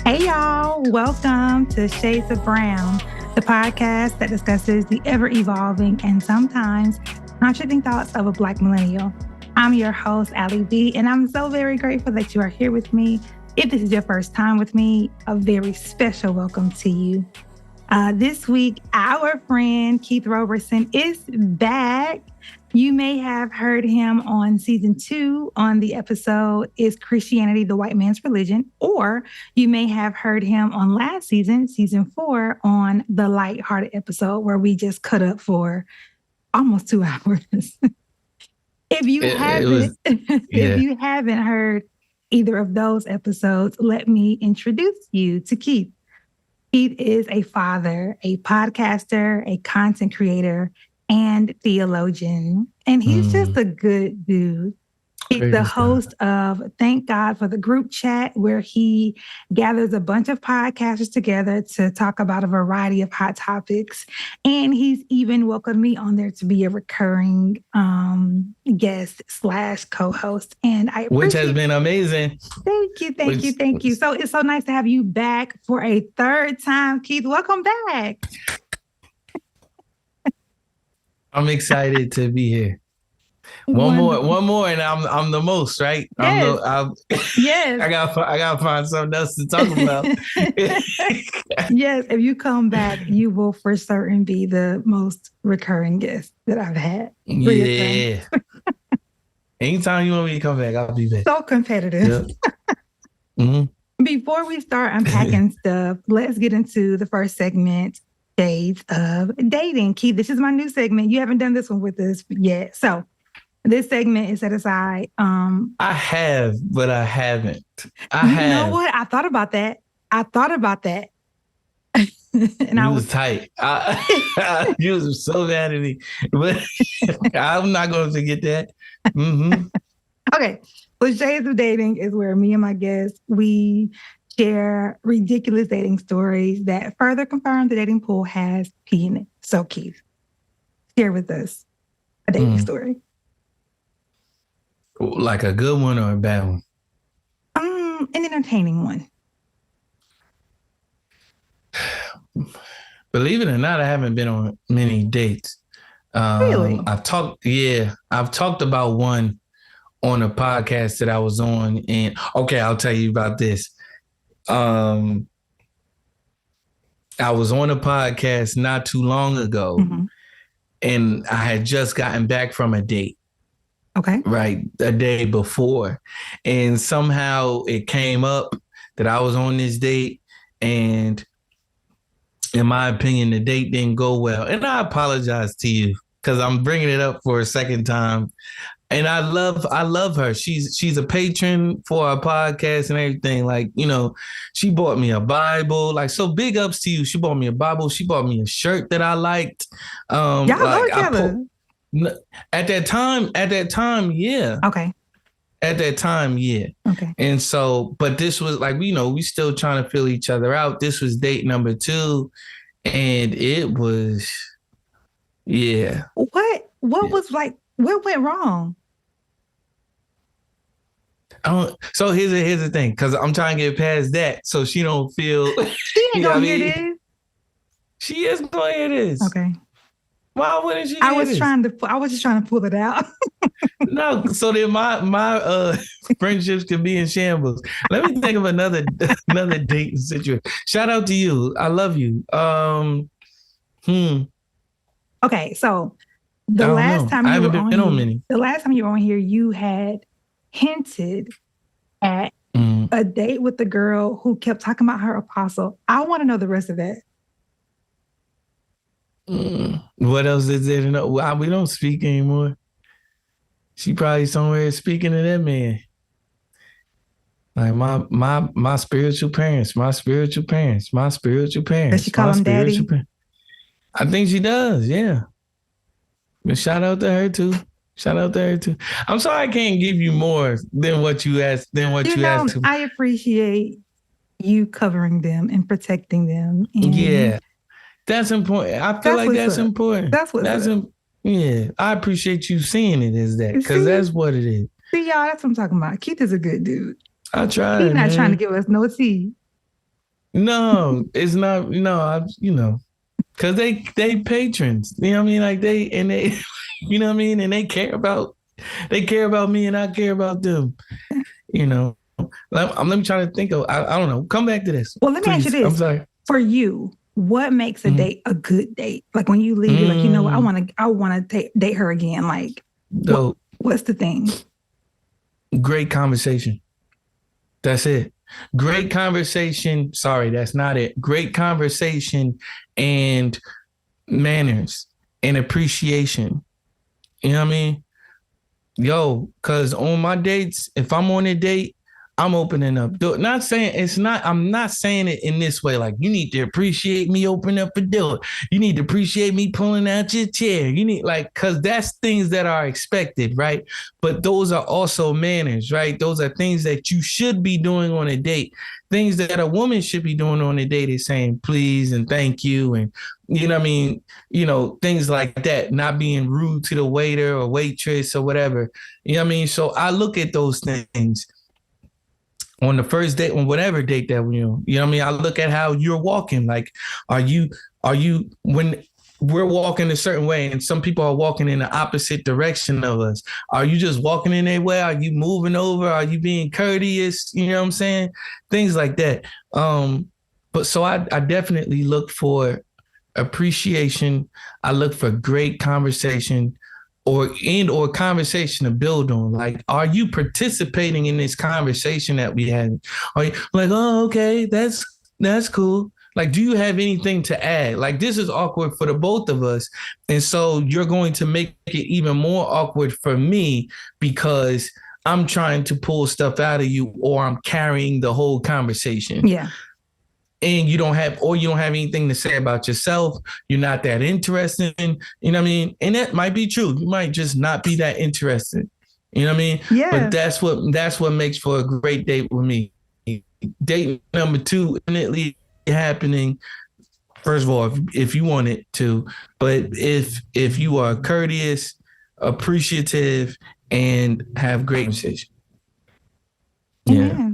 Hey y'all, welcome to Shades of Brown, the podcast that discusses the ever-evolving and sometimes contradicting thoughts of a Black millennial. I'm your host, AlyB, and I'm so very grateful that you are here with me. If this is your first time with me, a very special welcome to you. This week, our friend Keith Roberson is back. You may have heard him on season 2 on the episode, Is Christianity the White Man's Religion? Or you may have heard him on last season 4, on the lighthearted episode where we just cut up for almost 2 hours. If you haven't heard either of those episodes, let me introduce you to Keith. Keith is a father, a podcaster, a content creator, and theologian. And he's just a good dude. He's the host of Thank God for the Group Chat, where he gathers a bunch of podcasters together to talk about a variety of hot topics. And he's even welcomed me on there to be a recurring guest / co-host. And I appreciate, which has been amazing. Thank you. So it's so nice to have you back for a third time. Keith, welcome back. I'm excited to be here. One more, and I'm the most, right? Yes. Yes. I gotta find something else to talk about. Yes, if you come back, you will for certain be the most recurring guest that I've had. Yeah. Anytime you want me to come back, I'll be back. So competitive. Yep. Mm-hmm. Before we start unpacking stuff, let's get into the first segment, Shades of Dating. Keith, this is my new segment. You haven't done this one with us yet. So this segment is set aside. I have, but I haven't. You know what? I thought about that. And I was tight. You was so mad at me. But I'm not going to forget that. Mm-hmm. Okay. So Shades of Dating is where me and my guests, we share ridiculous dating stories that further confirm the dating pool has pee in it. So Keith, share with us a dating story. Like a good one or a bad one? An entertaining one. Believe it or not, I haven't been on many dates. Really? I've talked about one on a podcast that I was on, and okay, I'll tell you about this. I was on a podcast not too long ago, and I had just gotten back from a date. Okay. Right, a day before. And somehow it came up that I was on this date, and in my opinion, the date didn't go well. And I apologize to you because I'm bringing it up for a second time. And I love her. She's a patron for our podcast and everything. Like, you know, she bought me a Bible. Like, so big ups to you. She bought me a Bible. She bought me a shirt that I liked. Y'all go together. At that time, yeah. Okay. At that time, yeah. Okay. And so, but this was like, you know, we still trying to feel each other out. This was date number 2, and it was, yeah. What was like? What went wrong? So here's the thing, because I'm trying to get past that, so she don't feel. She ain't gonna hear this. She is gonna hear this. Okay. Why wouldn't she? I was just trying to pull it out. No, so then my friendships can be in shambles. Let me think of another dating situation. Shout out to you. I love you. Okay, so the last time you were on here, you had hinted at a date with the girl who kept talking about her apostle. I want to know the rest of that. What else is there to know? We don't speak anymore. She probably somewhere speaking to that man. Like my spiritual parents. Does she call him daddy? I think she does, yeah. But shout out to her too. I'm sorry I can't give you more than what you asked. Asked. I appreciate you covering them and protecting them. And yeah, that's important. I feel like that's important. Yeah, I appreciate you seeing it as that, because that's what it is. See, y'all, that's what I'm talking about. Keith is a good dude. I tried. He's not trying to give us no tea. No, it's not. No, because they patrons. You know what I mean? Like they, you know what I mean? And they care about me, and I care about them. You know. Let me try to think of. I don't know. Come back to this, Well, let me ask you please. I'm this. sorry. For you, what makes a Mhm. date a good date? Like when you leave, you're like, you know what, I want to date her again. Like, So what's the thing? great conversation. That's it. Great conversation. Sorry, that's not it. Great conversation and manners and appreciation. You know what I mean? Yo, cause on my dates, if I'm on a date, I'm opening up. Not saying it's not. I'm not saying it in this way. Like you need to appreciate me opening up a door. You need to appreciate me pulling out your chair. You need cause that's things that are expected, right? But those are also manners, right? Those are things that you should be doing on a date. Things that a woman should be doing on a date is saying please and thank you and you know what I mean, things like that, not being rude to the waiter or waitress or whatever. You know what I mean? So I look at those things on the first date, on whatever date that you know what I mean? I look at how you're walking. Like, are you when we're walking a certain way and some people are walking in the opposite direction of us, are you just walking in their way? Are you moving over? Are you being courteous? You know what I'm saying? Things like that. But so I definitely look for appreciation. I look for great conversation or conversation to build on. Like, are you participating in this conversation that we had? Are you like, oh, okay, that's cool. Like, do you have anything to add? Like, this is awkward for the both of us. And so you're going to make it even more awkward for me because I'm trying to pull stuff out of you or I'm carrying the whole conversation. Yeah. And you don't have anything to say about yourself. You're not that interested in, you know what I mean? And that might be true. You might just not be that interested. You know what I mean? Yeah. But that's what makes for a great date with me. Date number 2 definitely happening. First of all, if you want it to, but if you are courteous, appreciative, and have great conversation. Yeah.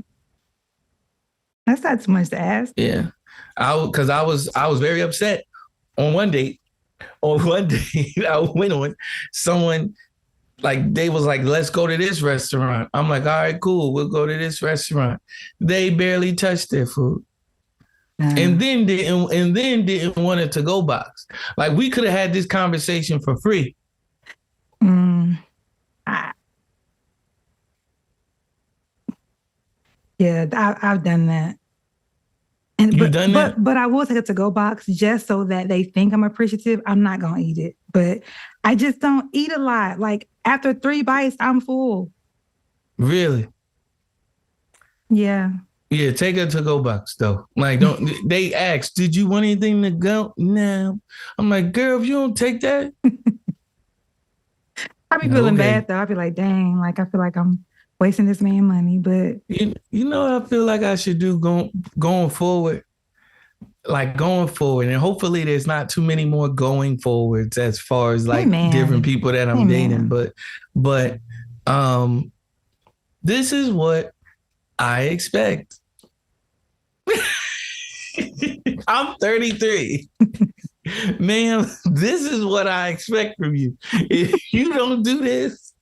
That's not too much to ask. Yeah. I was very upset on one date. On one date I went on, someone like they was like, let's go to this restaurant. I'm like, all right, cool, we'll go to this restaurant. They barely touched their food. And then didn't want a to-go box. Like we could have had this conversation for free. Yeah, I've done that. But I will take a to-go box just so that they think I'm appreciative. I'm not gonna eat it, but I just don't eat a lot. Like after 3 bites, I'm full. Really? Yeah. Yeah, take a to-go box though. Like, don't they ask, did you want anything to go? No. I'm like, girl, if you don't take that. I be feeling bad though. I be like, dang, like I feel like I'm wasting this man money. But you know what I feel like I should do going forward? Like going forward, and hopefully there's not too many more going forwards as far as like different people that I'm dating. But this is what I expect. I'm 33. Ma'am, this is what I expect from you. If you don't do this,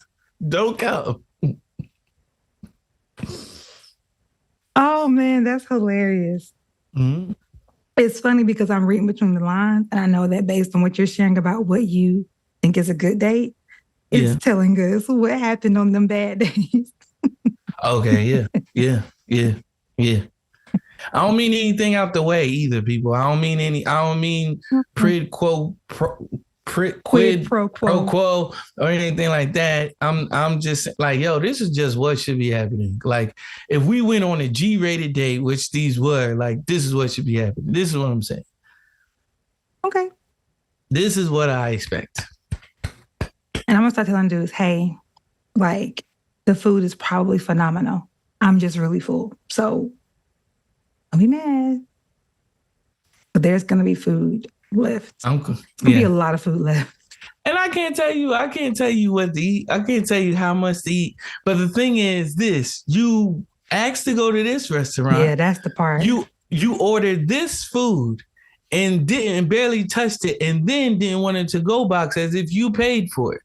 don't come. Oh man, that's hilarious. Mm-hmm. It's funny because I'm reading between the lines and I know that based on what you're sharing about what you think is a good date, it's telling us what happened on them bad days. Okay, yeah. I don't mean anything out the way either, people. I don't mean quid pro quo or anything like that. I'm just like, yo, this is just what should be happening. Like if we went on a G-rated date, which these were, like, this is what should be happening. This is what I'm saying. Okay. This is what I expect. And I'm gonna start telling dudes, hey, like the food is probably phenomenal. I'm just really full. So don't be mad. But there's gonna be food left. There'll be a lot of food left. And I can't tell you what to eat. I can't tell you how much to eat. But the thing is this, you asked to go to this restaurant. Yeah, that's the part. you ordered this food and didn't barely touched it, and then didn't want a to-go box as if you paid for it.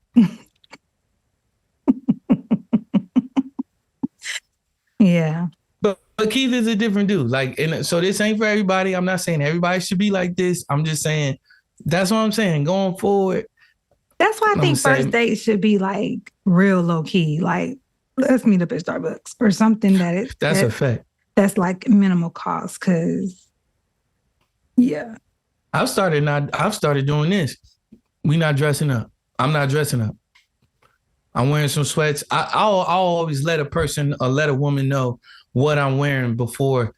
Yeah. But Keith is a different dude. Like, and so this ain't for everybody. I'm not saying everybody should be like this. I'm just saying that's what I'm saying. Going forward. That's why I think first dates should be like real low key. Like, let's meet up at Starbucks or something that's a fact. That's like minimal cost. Cause yeah. I've started doing this. We not dressing up. I'm not dressing up. I'm wearing some sweats. I'll always let a woman know what I'm wearing before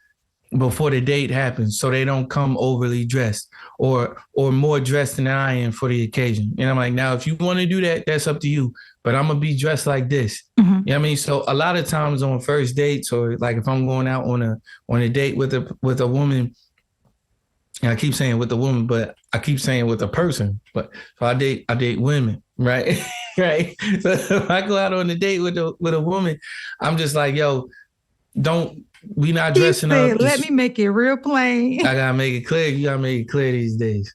the date happens, so they don't come overly dressed or more dressed than I am for the occasion. And I'm like, now if you want to do that, that's up to you. But I'm gonna be dressed like this. Mm-hmm. You know what I mean? So a lot of times on first dates, or like if I'm going out on a date with a woman, and I keep saying with a woman, but I keep saying with a person. But so I date women, right? Right. So if I go out on a date with a woman, I'm just like, yo, we not dressing up. Let me make it real plain. I gotta make it clear. You gotta make it clear these days.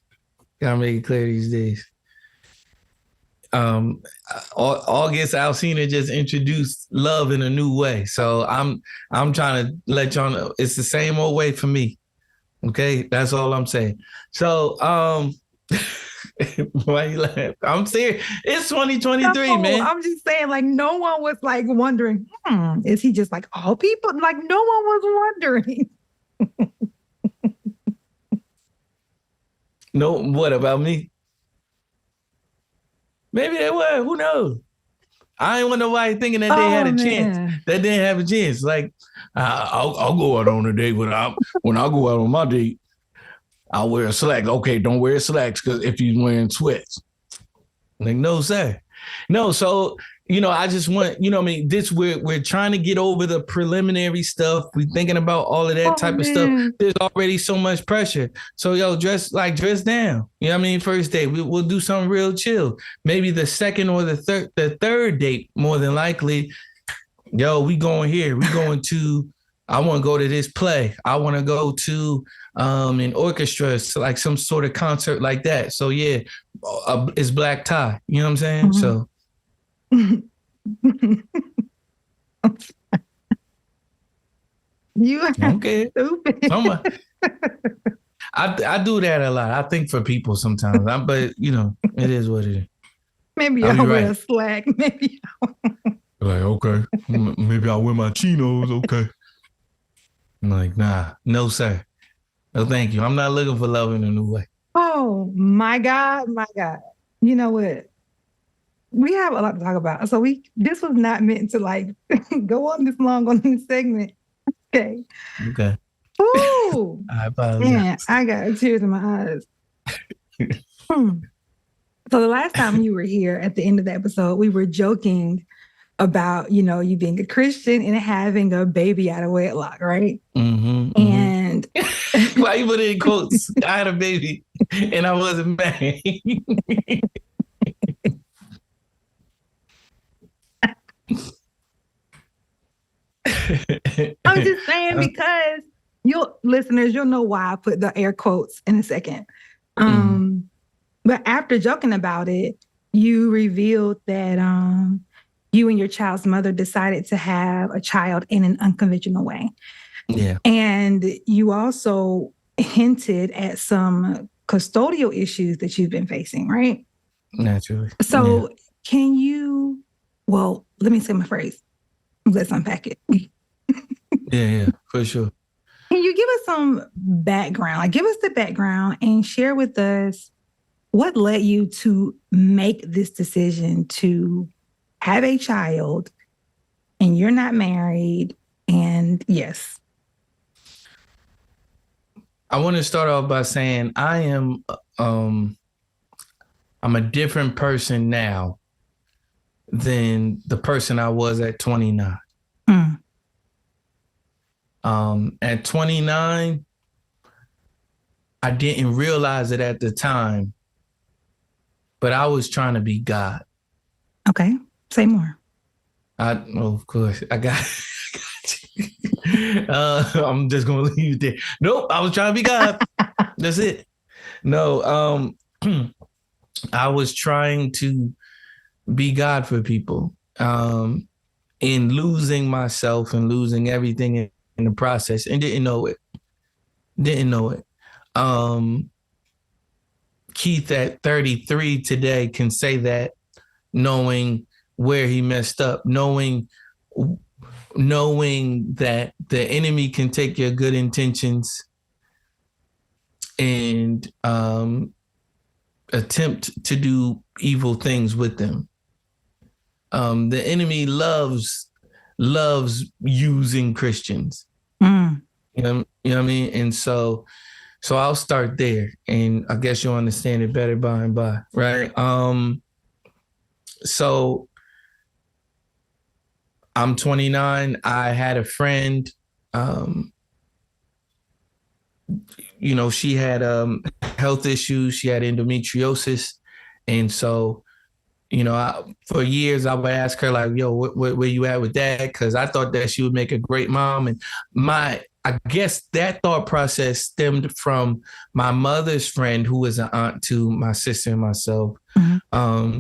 August Alsina just introduced love in a new way. So I'm trying to let y'all know it's the same old way for me. Okay, that's all I'm saying. So why you laugh? I'm serious. It's 2023, man. I'm just saying, like, no one was like wondering, is he just like all people? Like, no one was wondering. No, what about me? Maybe they were. Who knows? I ain't want nobody thinking that they had a chance. That didn't have a chance. Like, I'll go out on a date when I go out on my date, I'll wear a slacks. Okay, don't wear slacks because if you're wearing sweats. Like, no, sir. No, so, I just want, I mean, we're trying to get over the preliminary stuff. We're thinking about all of that type of stuff. There's already so much pressure. So, dress down. You know what I mean? First date, we'll do something real chill. Maybe the second or the third date, more than likely, we going here. We going to, I want to go to this play. I want to go to an orchestra, so like some sort of concert like that. So yeah, it's black tie. You know what I'm saying? Mm-hmm. So. You are stupid. I do that a lot. I think for people sometimes, but it is what it is. Maybe I'll wear a slack. Maybe like, okay, maybe I'll wear my chinos. Okay. I'm like, nah, no, sir. No, thank you. I'm not looking for love in a new way. Oh, my God. You know what? We have a lot to talk about. So this was not meant to like go on this long on this segment. Okay. Ooh. I apologize. Man, I got tears in my eyes. So the last time you were here at the end of the episode, we were joking about, you being a Christian and having a baby out of wedlock, right? Mm-hmm, and why you put it in quotes? I had a baby and I wasn't married. I'm just saying because you'll know why I put the air quotes in a second. But after joking about it, you revealed that you and your child's mother decided to have a child in an unconventional way. Yeah. And you also hinted at some custodial issues that you've been facing, right? Naturally. So can you, let me say my phrase. Let's unpack it. Yeah, for sure. Can you give us some background? Like, give us the background and share with us what led you to make this decision to have a child and you're not married. And yes. I want to start off by saying I'm a different person now than the person I was at 29. At 29, I didn't realize it at the time, but I was trying to be God. Okay, say more. Of course, I got you. I'm just gonna leave it there. Nope, I was trying to be God. That's it. No, I was trying to be God for people. In losing myself and losing everything in the process, and didn't know it. Didn't know it. Um, Keith at 33 today can say that, knowing where he messed up, knowing that the enemy can take your good intentions and attempt to do evil things with them. The enemy loves using Christians. You know what I mean? And so I'll start there, and I guess you'll understand it better by and by, right? So I'm 29. I had a friend, she had health issues. She had endometriosis. And so, for years I would ask her like, yo, where you at with that? Because I thought that she would make a great mom. And I guess that thought process stemmed from my mother's friend, who was an aunt to my sister and myself. Mm-hmm.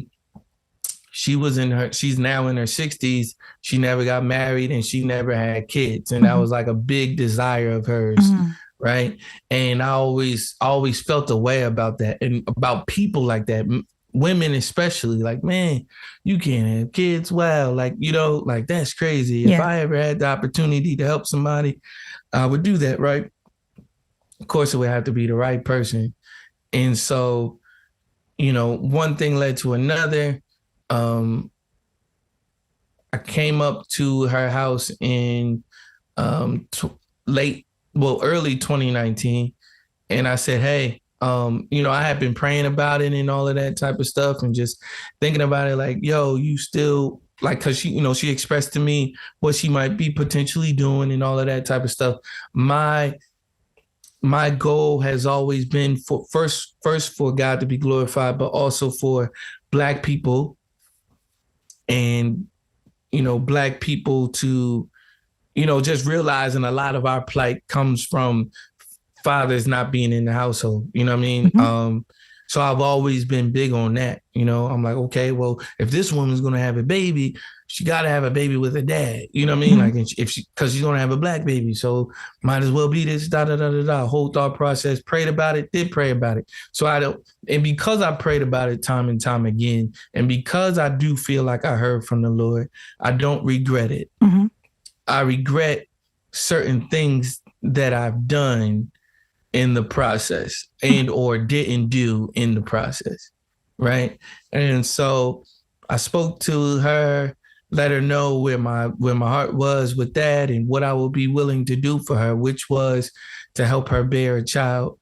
She's now in her 60s. She never got married and she never had kids. And that was like a big desire of hers. Right. And I always felt a way about that, and about people like that, women especially, like, man, you can't have kids. Wow. Like, like, that's crazy. Yeah. If I ever had the opportunity to help somebody, I would do that. Right. Of course, it would have to be the right person. And so, one thing led to another. I came up to her house in early 2019, and I said, hey, I had been praying about it and all of that type of stuff, and just thinking about it, like, yo, you still, like, cause she expressed to me what she might be potentially doing and all of that type of stuff. My goal has always been for first for God to be glorified, but also for Black people, and Black people to, just realizing a lot of our plight comes from fathers not being in the household. You know what I mean? Mm-hmm. So I've always been big on that. I'm like, okay, well, if this woman's going to have a baby, she got to have a baby with a dad. You know what I mean? Mm-hmm. Like, because she's going to have a Black baby. So might as well be this, whole thought process. Prayed about it, did pray about it. So and because I prayed about it time and time again, and because I do feel like I heard from the Lord, I don't regret it. Mm-hmm. I regret certain things that I've done in the process, and or didn't do in the process, right? And so I spoke to her, let her know where my heart was with that, and what I would be willing to do for her, which was to help her bear a child.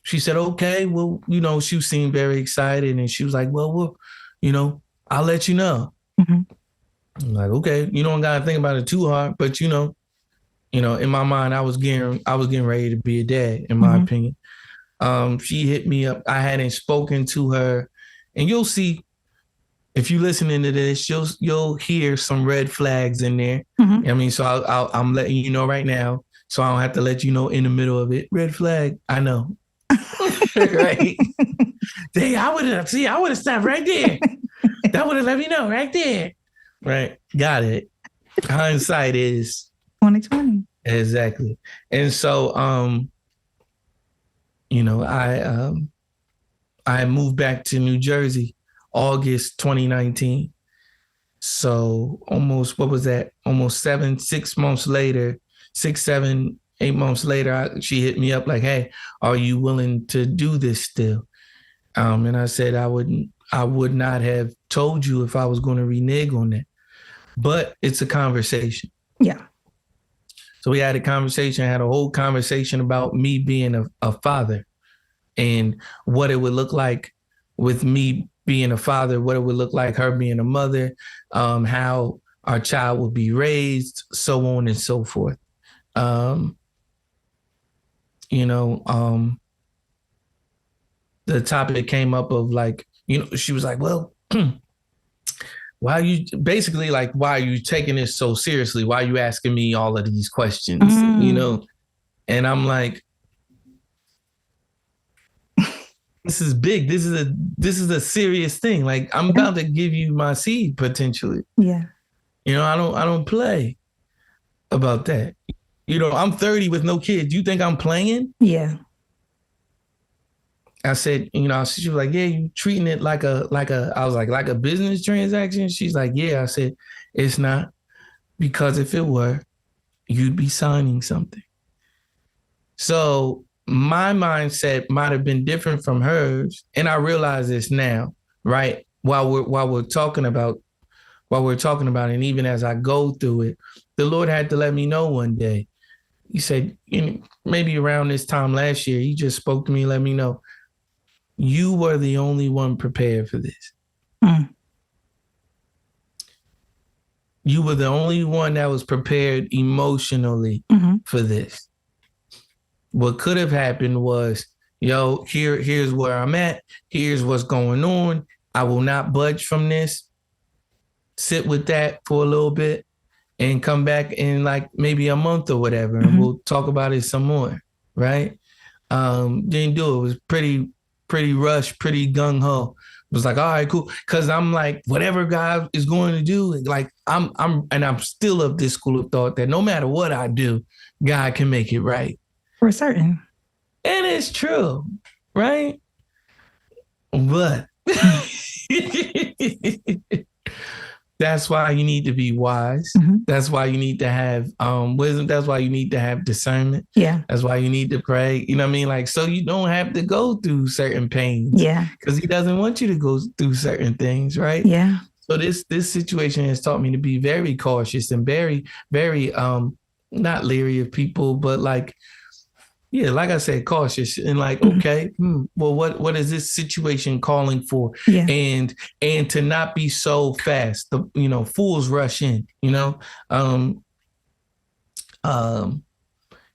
She said, okay, well, she seemed very excited, and she was like, well, I'll let you know. Mm-hmm. I'm like, okay, you don't gotta think about it too hard, but in my mind, I was getting ready to be a dad, in my opinion. She hit me up. I hadn't spoken to her, and you'll see, if you listening to this, you'll hear some red flags in there. Mm-hmm. I mean, so I'm letting you know right now, so I don't have to let you know in the middle of it. Red flag, I know. Right? Dang, I would have stopped right there. That would have let me know right there. Right? Got it. Hindsight is 2020. Exactly. And so, I moved back to New Jersey, August 2019. So almost, what was that? Almost 6 months later, 6, 7, 8 months later, she hit me up like, hey, are you willing to do this still? And I said, I would not have told you if I was going to renege on that, but it's a conversation. Yeah. So we had a whole conversation about me being a father, and what it would look like with me being a father, what it would look like her being a mother, how our child would be raised, so on and so forth. The topic came up of like, she was like, well, why are you taking this so seriously? Why are you asking me all of these questions? And I'm like, this is big. This is a serious thing. Like, I'm about to give you my seed potentially. Yeah. I don't play about that. I'm 30 with no kids. You think I'm playing? Yeah. I said, she was like, yeah, you treating it like a, I was like a business transaction. She's like, yeah. I said, it's not, because if it were, you'd be signing something. So my mindset might have been different from hers. And I realize this now, right? While we're talking about, and even as I go through it, the Lord had to let me know one day. He said, maybe around this time last year, he just spoke to me, let me know, you were the only one prepared for this. You were the only one that was prepared emotionally for this. What could have happened was, here's where I'm at. Here's what's going on. I will not budge from this. Sit with that for a little bit and come back in like maybe a month or whatever, and we'll talk about it some more, right? Didn't do it. It was pretty rushed, pretty gung-ho. It was like, all right, cool. Cause I'm like, whatever God is going to do, like I'm still of this school of thought that no matter what I do, God can make it right. For certain. And it's true, right? But that's why you need to be wise. That's why you need to have wisdom. That's why you need to have discernment. Yeah. That's why you need to pray. You know what I mean? Like, so you don't have to go through certain pains. Yeah. Because he doesn't want you to go through certain things, right? Yeah. So this situation has taught me to be very cautious and very, very not leery of people, but like, yeah, like I said, cautious and like, okay, well, what is this situation calling for? Yeah. And to not be so fast. Fools rush in,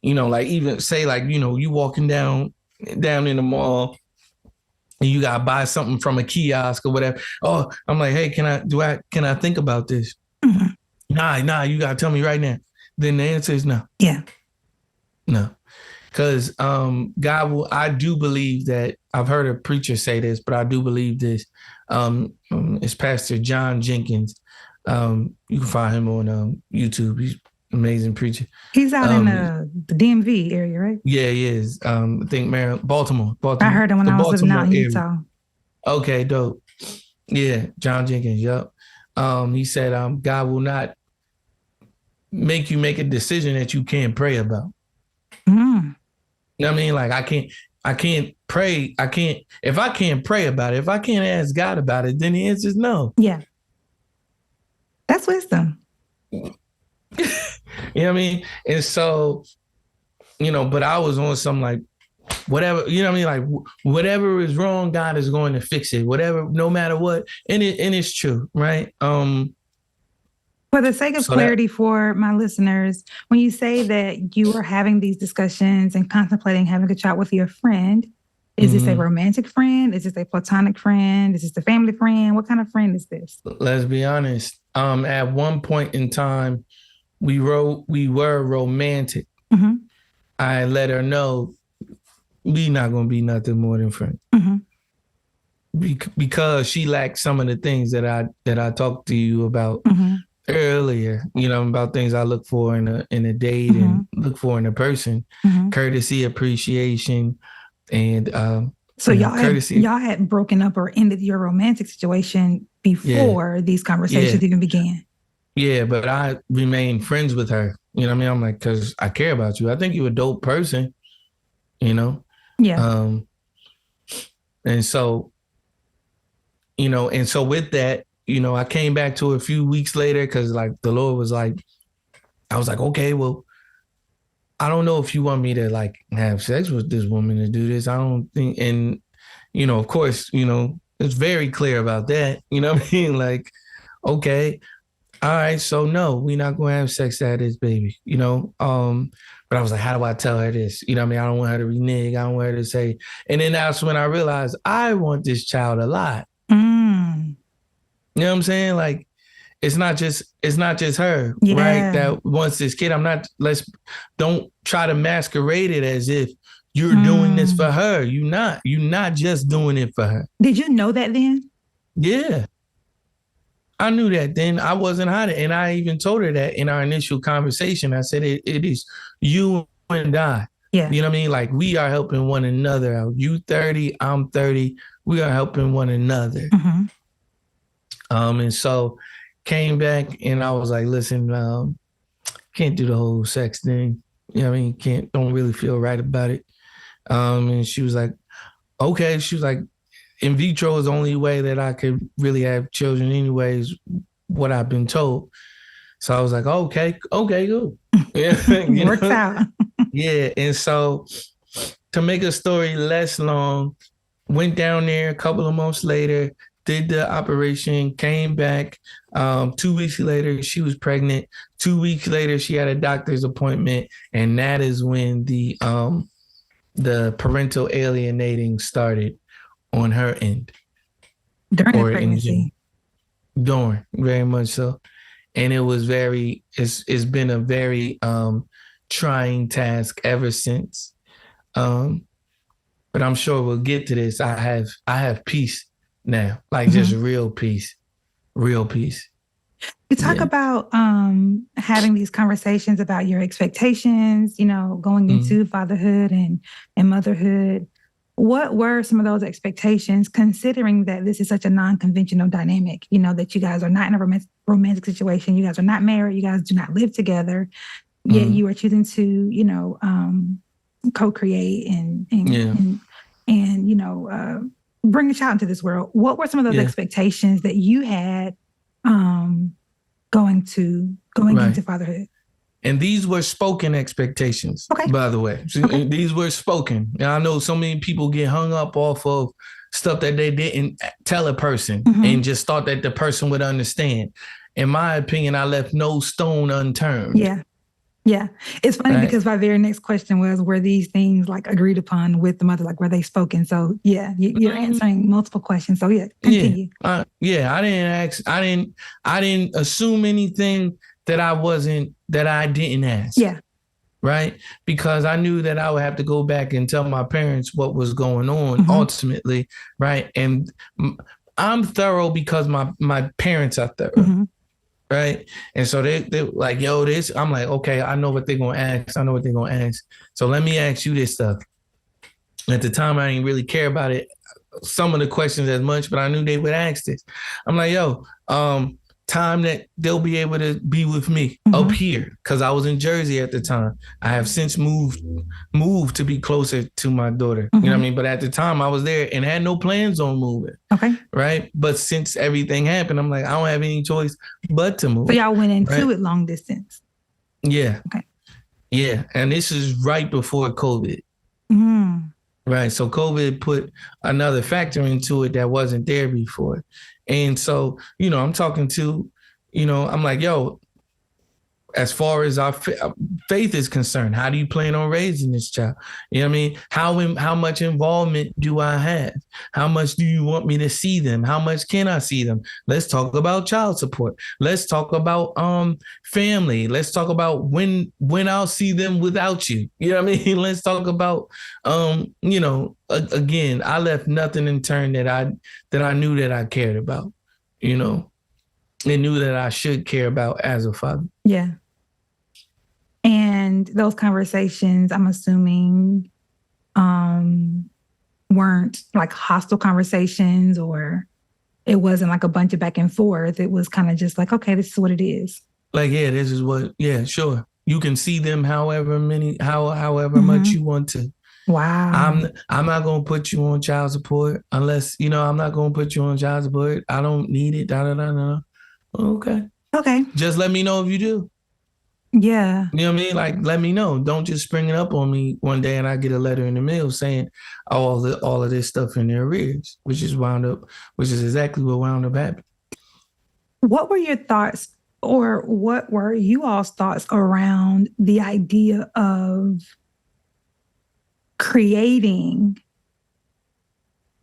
like even say like, you walking down in the mall and you gotta buy something from a kiosk or whatever. Oh, I'm like, hey, can I think about this? Nah, you gotta tell me right now. Then the answer is no. Yeah. No. Because God will, I do believe that, I've heard a preacher say this, but I do believe this. It's Pastor John Jenkins. You can find him on YouTube. He's an amazing preacher. He's out in the DMV area, right? Yeah, he is. I think Baltimore. I heard him when I was living out in Utah. Okay, dope. Yeah, John Jenkins, yep. He said, God will not make you make a decision that you can't pray about. You know what I mean? Like I can't pray. If I can't pray about it, if I can't ask God about it, then the answer is no. Yeah. That's wisdom. You know what I mean? And so, but I was on some like, whatever, you know what I mean? Like whatever is wrong, God is going to fix it. Whatever, no matter what. And it's true, right? For the sake of clarity for my listeners, when you say that you are having these discussions and contemplating having a child with your friend, is this a romantic friend? Is this a platonic friend? Is this a family friend? What kind of friend is this? Let's be honest. At one point in time, we were romantic. I let her know we not going to be nothing more than friends. Because she lacked some of the things that I talked to you about earlier, about things I look for in a date and look for in a person, courtesy, appreciation, and so y'all had broken up or ended your romantic situation before these conversations even began. Yeah, but I remained friends with her. You know what I mean? I'm like, because I care about you. I think you're a dope person. Yeah. And so, with that, I came back to a few weeks later because like the Lord was like, I was like, okay, well, I don't know if you want me to like have sex with this woman to do this. I don't think, and, of course, it's very clear about that. You know what I mean? Like, okay, all right, so no, we're not going to have sex at this baby, but I was like, how do I tell her this? You know what I mean? I don't want her to renege. I don't want her to say, and then that's when I realized I want this child a lot. You know what I'm saying? Like, it's not just her, right? Yeah. That wants this kid. Don't try to masquerade it as if you're doing this for her. You're not just doing it for her. Did you know that then? Yeah. I knew that then. I wasn't hiding. And I even told her that in our initial conversation. I said, it is you and I. Yeah. You know what I mean? Like, we are helping one another out. You 30, I'm 30. We are helping one another. Mm-hmm. And so came back and I was like, listen, can't do the whole sex thing. You know what I mean? Don't really feel right about it. And she was like, okay. She was like, in vitro is the only way that I could really have children anyways, what I've been told. So I was like, okay, good. Yeah, Works out. Yeah. And so to make a story less long, went down there a couple of months later, did the operation, came back. 2 weeks later, she was pregnant. 2 weeks later, she had a doctor's appointment. And that is when the parental alienating started on her end. During the pregnancy. During, very much so. And it's been a very trying task ever since. But I'm sure we'll get to this. I have peace now, like just real peace. You talk about having these conversations about your expectations, going into fatherhood and motherhood. What were some of those expectations, considering that this is such a non-conventional dynamic, that you guys are not in a romantic situation, you guys are not married, you guys do not live together, yet you are choosing to, co-create and bring a child into this world. What were some of those expectations that you had going into fatherhood? And these were spoken expectations, by the way. These were spoken. And I know so many people get hung up off of stuff that they didn't tell a person and just thought that the person would understand. In my opinion, I left no stone unturned. Yeah. Yeah. It's funny because my very next question was, were these things like agreed upon with the mother? Like, were they spoken? So yeah, you're answering multiple questions. So yeah, continue. I didn't assume anything that I didn't ask. Yeah. Right. Because I knew that I would have to go back and tell my parents what was going on ultimately. Right. And I'm thorough because my parents are thorough. Right. And so they're like, yo, this, I'm like, okay, I know what they're going to ask. So let me ask you this stuff. At the time, I didn't really care about it, some of the questions as much, but I knew they would ask this. I'm like, yo, time that they'll be able to be with me up here, because I was in Jersey at the time. I have since moved to be closer to my daughter. You know what I mean? But at the time I was there and had no plans on moving. Okay. Right. But since everything happened, I'm like, I don't have any choice but to move. So y'all went into it long distance. Yeah. Okay. Yeah. And this is right before COVID. Right. So COVID put another factor into it that wasn't there before. And so, I'm talking to, I'm like, yo, as far as our faith is concerned, how do you plan on raising this child? You know what I mean? How much involvement do I have? How much do you want me to see them? How much can I see them? Let's talk about child support. Let's talk about family. Let's talk about when I'll see them without you. You know what I mean? Let's talk about again, I left nothing unturned that I knew that I cared about, and knew that I should care about as a father. Yeah. And those conversations, I'm assuming, weren't like hostile conversations, or it wasn't like a bunch of back and forth. It was kind of just like, okay, this is what it is. Like, this is what, sure. You can see them however much you want to. Wow. I'm not going to put you on child support unless, I'm not going to put you on child support. I don't need it. Okay. Just let me know if you do. Yeah. You know what I mean? Like, let me know. Don't just spring it up on me one day and I get a letter in the mail saying all of this stuff in their arrears, which is exactly what wound up happening. What were your thoughts, or what were you all's thoughts around the idea of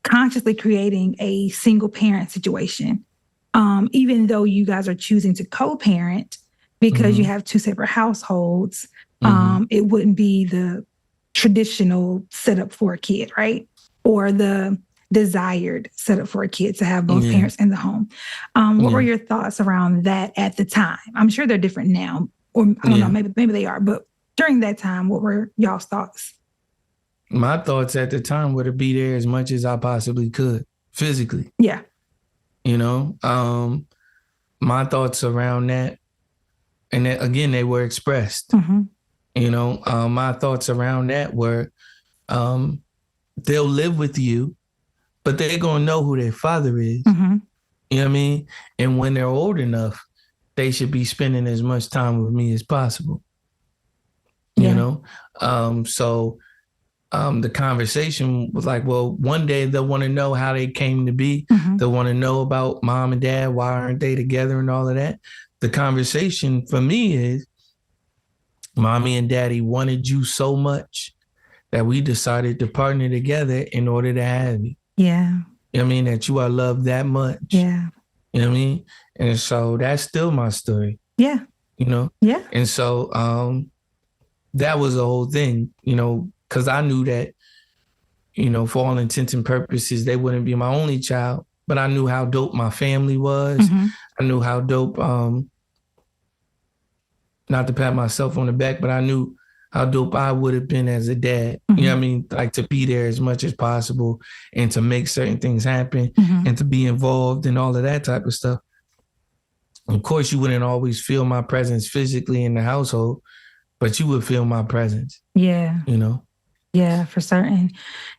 consciously creating a single parent situation? even though you guys are choosing to co-parent because you have two separate households, it wouldn't be the traditional setup for a kid, right? Or the desired setup for a kid to have both parents in the home. What were your thoughts around that at the time? I'm sure they're different now, or I don't know, maybe they are, but during that time, what were y'all's thoughts? My thoughts at the time were to be there as much as I possibly could physically. Yeah. You know, my thoughts around that, and then, again, they were expressed. You know, my thoughts around that were they'll live with you, but they're going to know who their father is. You know what I mean? And when they're old enough, they should be spending as much time with me as possible. You know? So the conversation was like, well, one day they'll want to know how they came to be. They'll want to know about mom and dad. Why aren't they together and all of that? The conversation for me is, mommy and daddy wanted you so much that we decided to partner together in order to have you. Yeah. You know what I mean? That you are loved that much. Yeah. You know what I mean? And so that's still my story. Yeah. You know? Yeah. And so that was the whole thing, you know, because I knew that, you know, for all intents and purposes, they wouldn't be my only child, but I knew how dope my family was. I knew how dope, not to pat myself on the back, but I knew how dope I would have been as a dad. You know what I mean? Like, to be there as much as possible and to make certain things happen and to be involved in all of that type of stuff. Of course, you wouldn't always feel my presence physically in the household, but you would feel my presence. Yeah. You know? Yeah, for certain.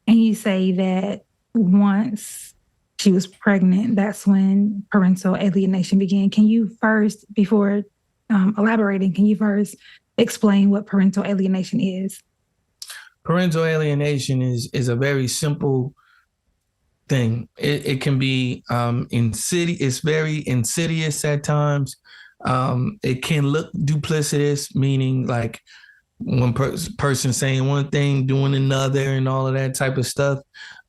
And you say that once she was pregnant, that's when parental alienation began. Can you first, before elaborating, can you first explain what parental alienation is? Parental alienation is a very simple thing. It can be it's very insidious at times. It can look duplicitous, meaning like one person saying one thing, doing another, and all of that type of stuff.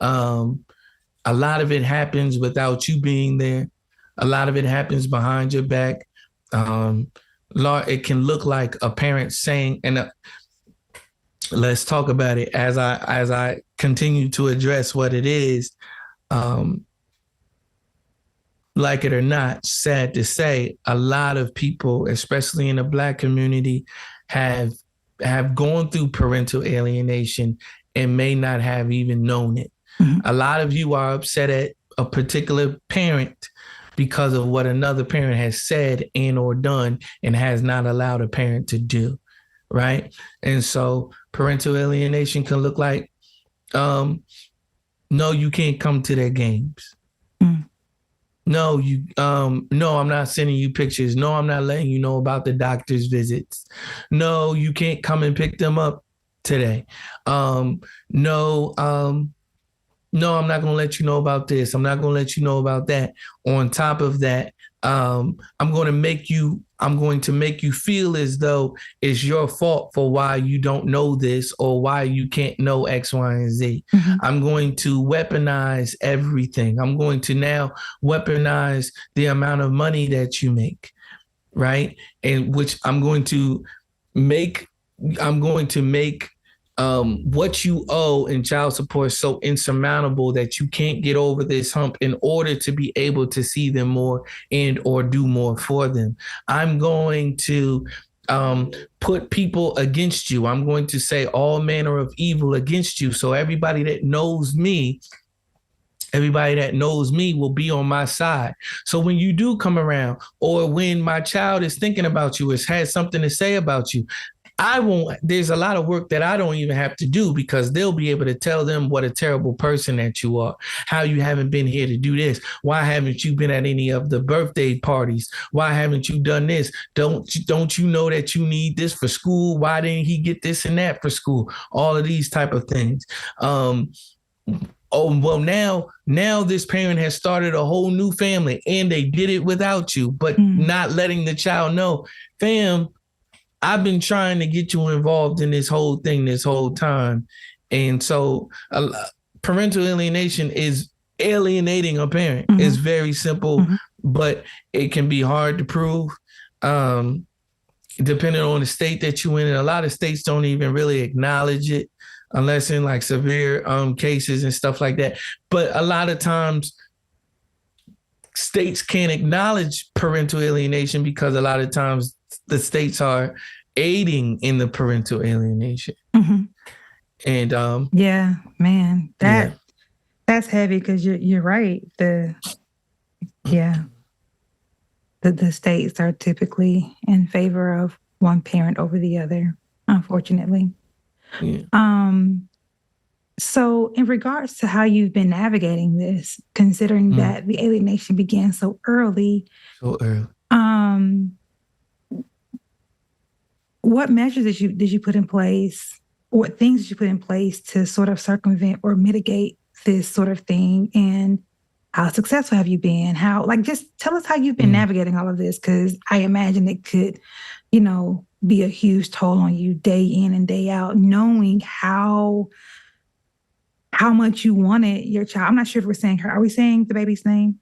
A lot of it happens without you being there. A lot of it happens behind your back. It can look like a parent saying, and let's talk about it as I continue to address what it is. Like it or not, sad to say, a lot of people, especially in the Black community, have gone through parental alienation and may not have even known it. A lot of you are upset at a particular parent because of what another parent has said and or done and has not allowed a parent to do, right? And so parental alienation can look like, no, you can't come to their games. No, no, I'm not sending you pictures. No, I'm not letting you know about the doctor's visits. No, you can't come and pick them up today. No, I'm not going to let you know about this. I'm not going to let you know about that. On top of that, I'm going to make you feel as though it's your fault for why you don't know this or why you can't know X, Y, and Z. I'm going to weaponize everything. I'm going to now weaponize the amount of money that you make, right? And which I'm going to make what you owe in child support so insurmountable that you can't get over this hump in order to be able to see them more and or do more for them. I'm going to put people against you. I'm going to say all manner of evil against you. So everybody that knows me will be on my side. So when you do come around, or when my child is thinking about you, has something to say about you, there's a lot of work that I don't even have to do, because they'll be able to tell them what a terrible person that you are, how you haven't been here to do this. Why haven't you been at any of the birthday parties? Why haven't you done this? Don't you know that you need this for school? Why didn't he get this and that for school? All of these type of things. Oh, well, now this parent has started a whole new family and they did it without you, but not letting the child know, fam, I've been trying to get you involved in this whole thing this whole time. And so parental alienation is alienating a parent. It's very simple, but it can be hard to prove. Depending on the state that you in, and a lot of states don't even really acknowledge it unless in like severe cases and stuff like that. But a lot of times states can't acknowledge parental alienation because a lot of times the states are aiding in the parental alienation. Mm-hmm. And yeah, man, that's heavy because you're right. The states are typically in favor of one parent over the other, unfortunately. Yeah. So in regards to how you've been navigating this, considering that the alienation began so early. What measures did you put in place? What things did you put in place to sort of circumvent or mitigate this sort of thing? And how successful have you been? Just tell us how you've been navigating all of this, because I imagine it could, be a huge toll on you day in and day out, knowing how much you wanted your child. I'm not sure if we're saying her. Are we saying the baby's name?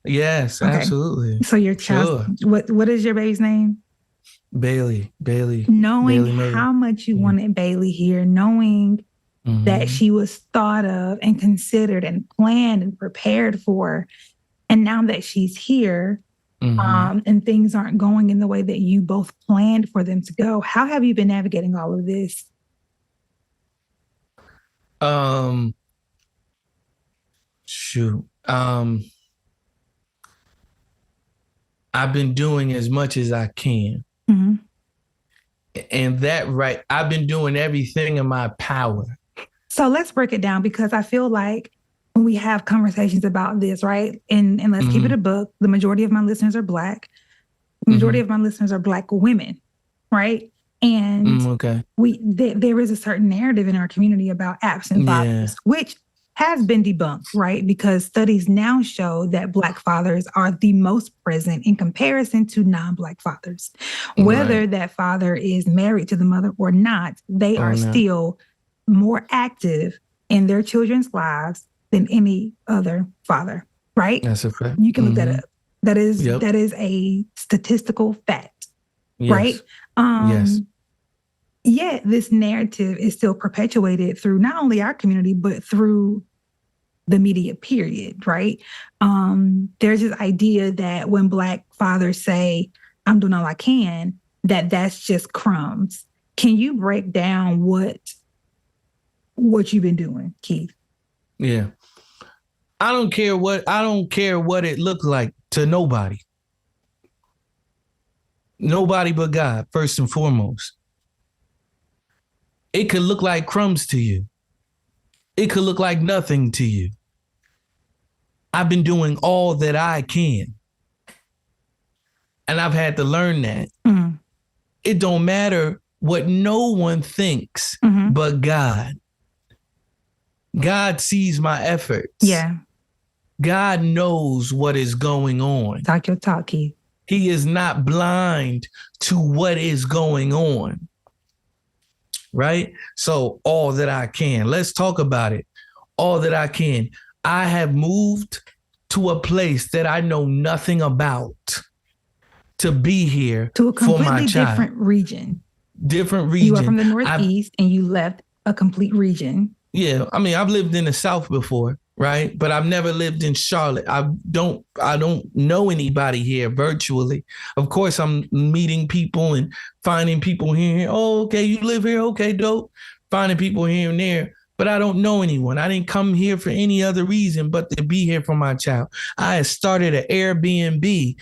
Yes, okay. Absolutely. So your child, what is your baby's name? Bailey. Knowing Bailey how much you wanted Bailey here, knowing that she was thought of and considered and planned and prepared for. And now that she's here, and things aren't going in the way that you both planned for them to go, how have you been navigating all of this? I've been doing as much as I can. Mm-hmm. And I've been doing everything in my power. So let's break it down, because I feel like when we have conversations about this, right? And let's keep it a book. The majority of my listeners are Black. The majority of my listeners are Black women, right? And there is a certain narrative in our community about absent fathers, which has been debunked, right? Because studies now show that Black fathers are the most present in comparison to non-Black fathers. Whether that father is married to the mother or not, they are still more active in their children's lives than any other father, right? That's a fact. You can look that up. That is a statistical fact, right? Yes. Yet this narrative is still perpetuated through not only our community, but through the media, period, right? There's this idea that when Black fathers say, I'm doing all I can, that's just crumbs. Can you break down what you've been doing, Keith? Yeah. I don't care what it looks like to nobody. Nobody but God, first and foremost. It could look like crumbs to you. It could look like nothing to you. I've been doing all that I can. And I've had to learn that. Mm-hmm. It don't matter what no one thinks but God. God sees my efforts. Yeah. God knows what is going on. Talk your talk, Keith. He is not blind to what is going on. Right? So all that I can. Let's talk about it. All that I can. I have moved to a place that I know nothing about to be here to a completely for my child. Different region. Different region. You are from the Northeast and you left a complete region. Yeah. I mean, I've lived in the South before, right? But I've never lived in Charlotte. I don't know anybody here virtually. Of course, I'm meeting people and finding people here. Oh, okay, you live here? Okay, dope. Finding people here and there. But I don't know anyone. I didn't come here for any other reason but to be here for my child. I had started an Airbnb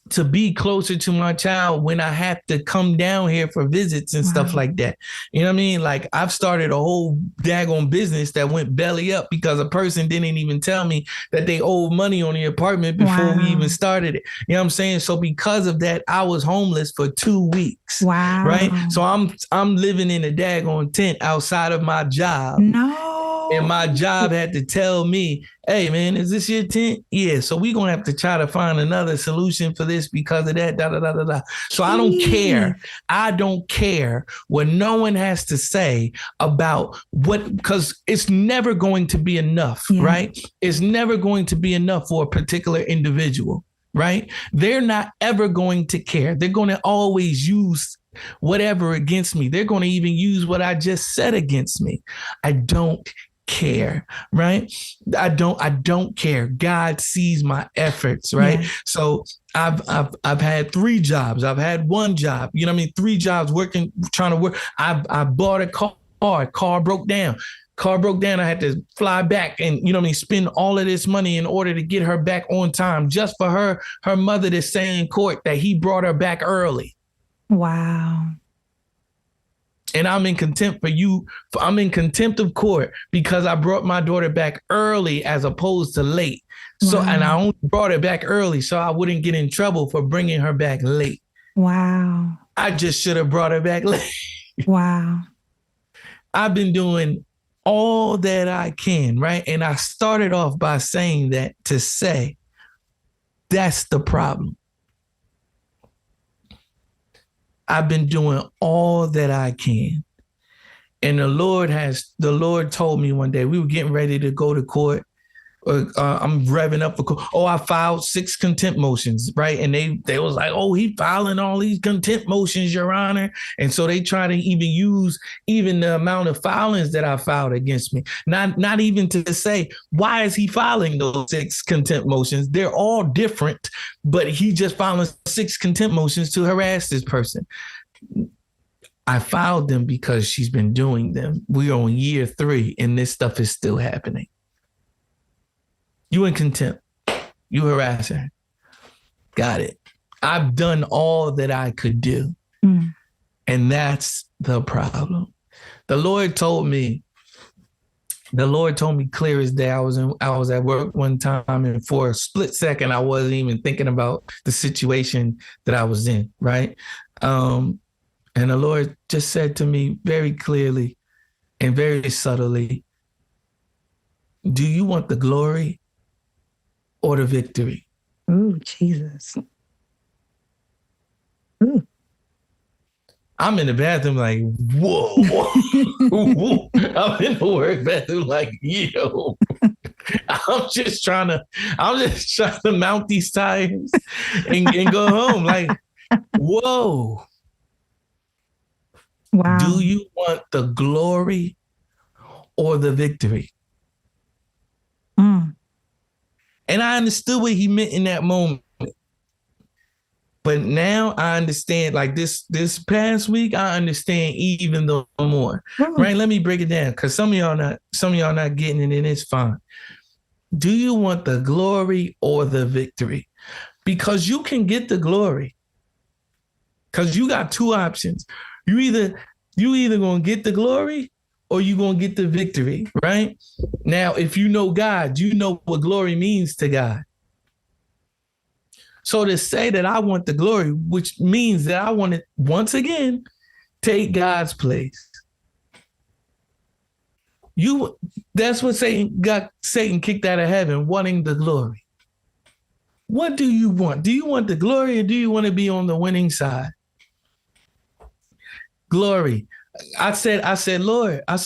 to be closer to my child when I have to come down here for visits and stuff like that. You know what I mean? Like, I've started a whole daggone business that went belly up because a person didn't even tell me that they owed money on the apartment before we even started it. You know what I'm saying? So because of that, I was homeless for 2 weeks. Wow. Right? So I'm living in a daggone tent outside of my job. No. And my job had to tell me, hey, man, is this your tent? Yeah. So we're going to have to try to find another solution for this because of that, da, da, da, da, da. So I don't care. I don't care what no one has to say about what, because it's never going to be enough, right? It's never going to be enough for a particular individual, right? They're not ever going to care. They're going to always use whatever against me. They're going to even use what I just said against me. I don't care, right? I don't care. God sees my efforts, right? Yeah. So I've had 3 jobs. I've had 1 job, you know what I mean? 3 jobs working, trying to work. I bought a car broke down. I had to fly back and, you know what I mean, spend all of this money in order to get her back on time, just for her mother to say in court that he brought her back early. Wow. And I'm in contempt for you. I'm in contempt of court because I brought my daughter back early as opposed to late. So, and I only brought her back early so I wouldn't get in trouble for bringing her back late. Wow. I just should have brought her back late. Wow. I've been doing all that I can, right? And I started off by saying that to say, that's the problem. I've been doing all that I can. And the Lord told me one day, we were getting ready to go to court. I'm revving up for court. I filed 6 contempt motions, right? And they was like, he filing all these contempt motions, Your Honor. And so they try to even use the amount of filings that I filed against me. Not even to say, why is he filing those 6 contempt motions? They're all different, but he just filing 6 contempt motions to harass this person. I filed them because she's been doing them. We're on year 3 and this stuff is still happening. You in contempt. You harass her. Got it. I've done all that I could do. And that's the problem. The Lord told me clear as day. I was at work one time and for a split second, I wasn't even thinking about the situation that I was in, right? And the Lord just said to me very clearly and very subtly, do you want the glory or the victory? Ooh, Jesus. Ooh. I'm in the bathroom like, whoa. I'm in the work bathroom like, yo. I'm just trying to mount these tires and go home. Like, whoa. Wow. Do you want the glory or the victory? And I understood what he meant in that moment. But now I understand, like this past week, I understand even though more. Right? Let me break it down, because some of y'all not getting it, and it's fine. Do you want the glory or the victory? Because you can get the glory. Because you got 2 options. You either gonna get the glory or you gonna get the victory, right? Now, if you know God, you know what glory means to God. So to say that I want the glory, which means that I want to, once again, take God's place. That's what Satan got Satan kicked out of heaven, wanting the glory. What do you want? Do you want the glory or do you want to be on the winning side? Glory. I said, Lord, well,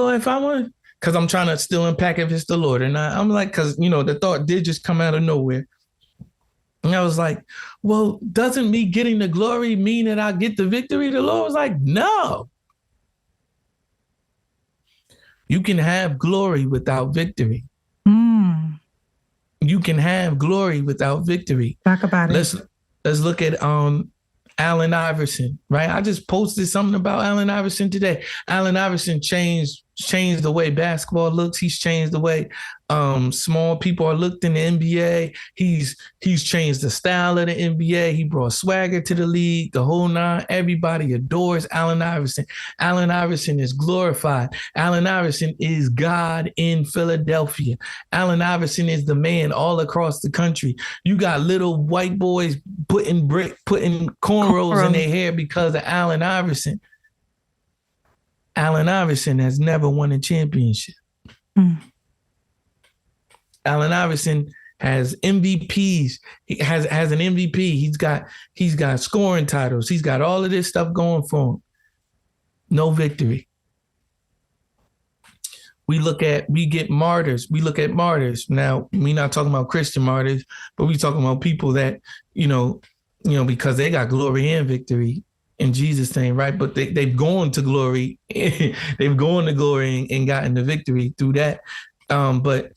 if I want, because I'm trying to still unpack if it's the Lord. And I'm like, because, the thought did just come out of nowhere. And I was like, well, doesn't me getting the glory mean that I get the victory? The Lord was like, no. You can have glory without victory. You can have glory without victory. Talk about it. Let's look at Allen Iverson, right? I just posted something about Allen Iverson today. Allen Iverson changed the way basketball looks. He's changed the way small people are looked in the NBA. He's changed the style of the NBA. He brought swagger to the league, the whole 9. Everybody adores Allen Iverson. Allen Iverson is glorified. Allen Iverson is God in Philadelphia. Allen Iverson is the man all across the country. You got little white boys putting cornrows in their hair because of Allen Iverson. Allen Iverson has never won a championship. Mm. Allen Iverson has MVPs. He has an MVP. He's got scoring titles. He's got all of this stuff going for him. No victory. We get martyrs. We look at martyrs. Now, we're not talking about Christian martyrs, but we're talking about people that, because they got glory and victory in Jesus' name, right? But they've gone to glory. They've gone to glory and gotten the victory through that. But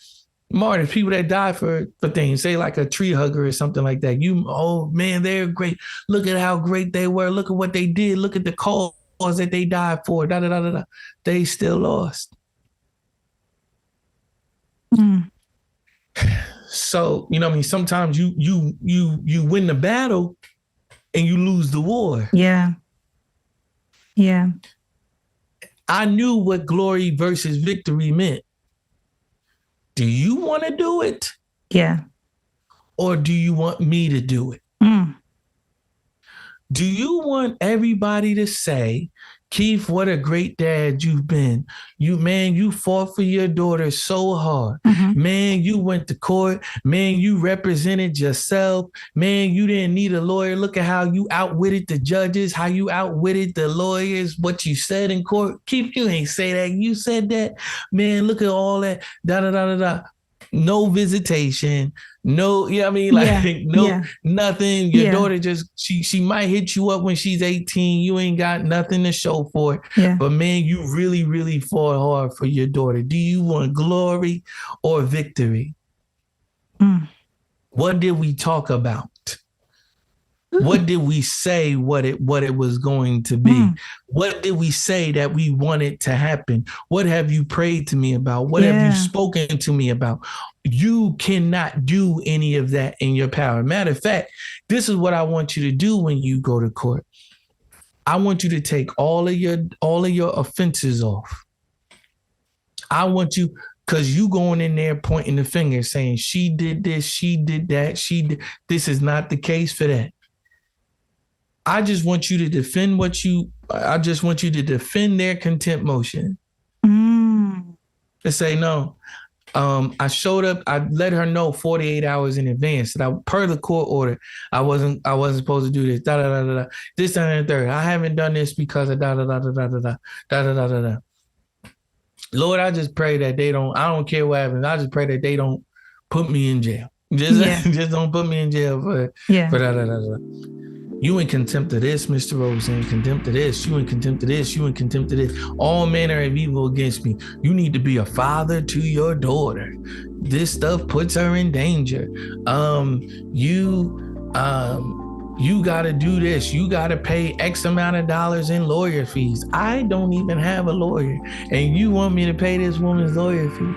martyrs, people that die for things, say like a tree hugger or something like that. Oh man, they're great. Look at how great they were. Look at what they did. Look at the cause that they died for. Da da da da da. They still lost. Mm. So, sometimes you win the battle and you lose the war. Yeah. Yeah. I knew what glory versus victory meant. Do you want to do it? Yeah. Or do you want me to do it? Mm. Do you want everybody to say, Keith, what a great dad you've been. You fought for your daughter so hard. Mm-hmm. Man, you went to court. Man, you represented yourself. Man, you didn't need a lawyer. Look at how you outwitted the judges, how you outwitted the lawyers, what you said in court. Keith, you ain't say that. You said that. Man, look at all that. Da da da da da. No visitation. No, nothing. Your daughter just, she might hit you up when she's 18. You ain't got nothing to show for it. Yeah. But man, you really, really fought hard for your daughter. Do you want glory or victory? Mm. What did we talk about? What did we say what it was going to be? What did we say that we wanted to happen? What have you prayed to me about? What have you spoken to me about? You cannot do any of that in your power. Matter of fact, this is what I want you to do when you go to court. I want you to take all of your offenses off. I want you, because you going in there pointing the finger saying she did this, she did that, this is not the case for that. I just want you to defend their contempt motion. To say, no, I showed up, I let her know 48 hours in advance that per the court order, I wasn't supposed to do this, da da da da da, this and the third. I haven't done this because of da da da da da da da da da da da. Lord, I just pray that I don't care what happens. I just pray that they don't put me in jail. Just don't put me in jail for da da da da. You in contempt of this, Mr. Roberson, contempt of this, you in contempt of this, you in contempt of this. All manner of evil against me. You need to be a father to your daughter. This stuff puts her in danger. You got to do this. You got to pay X amount of dollars in lawyer fees. I don't even have a lawyer. And you want me to pay this woman's lawyer fee?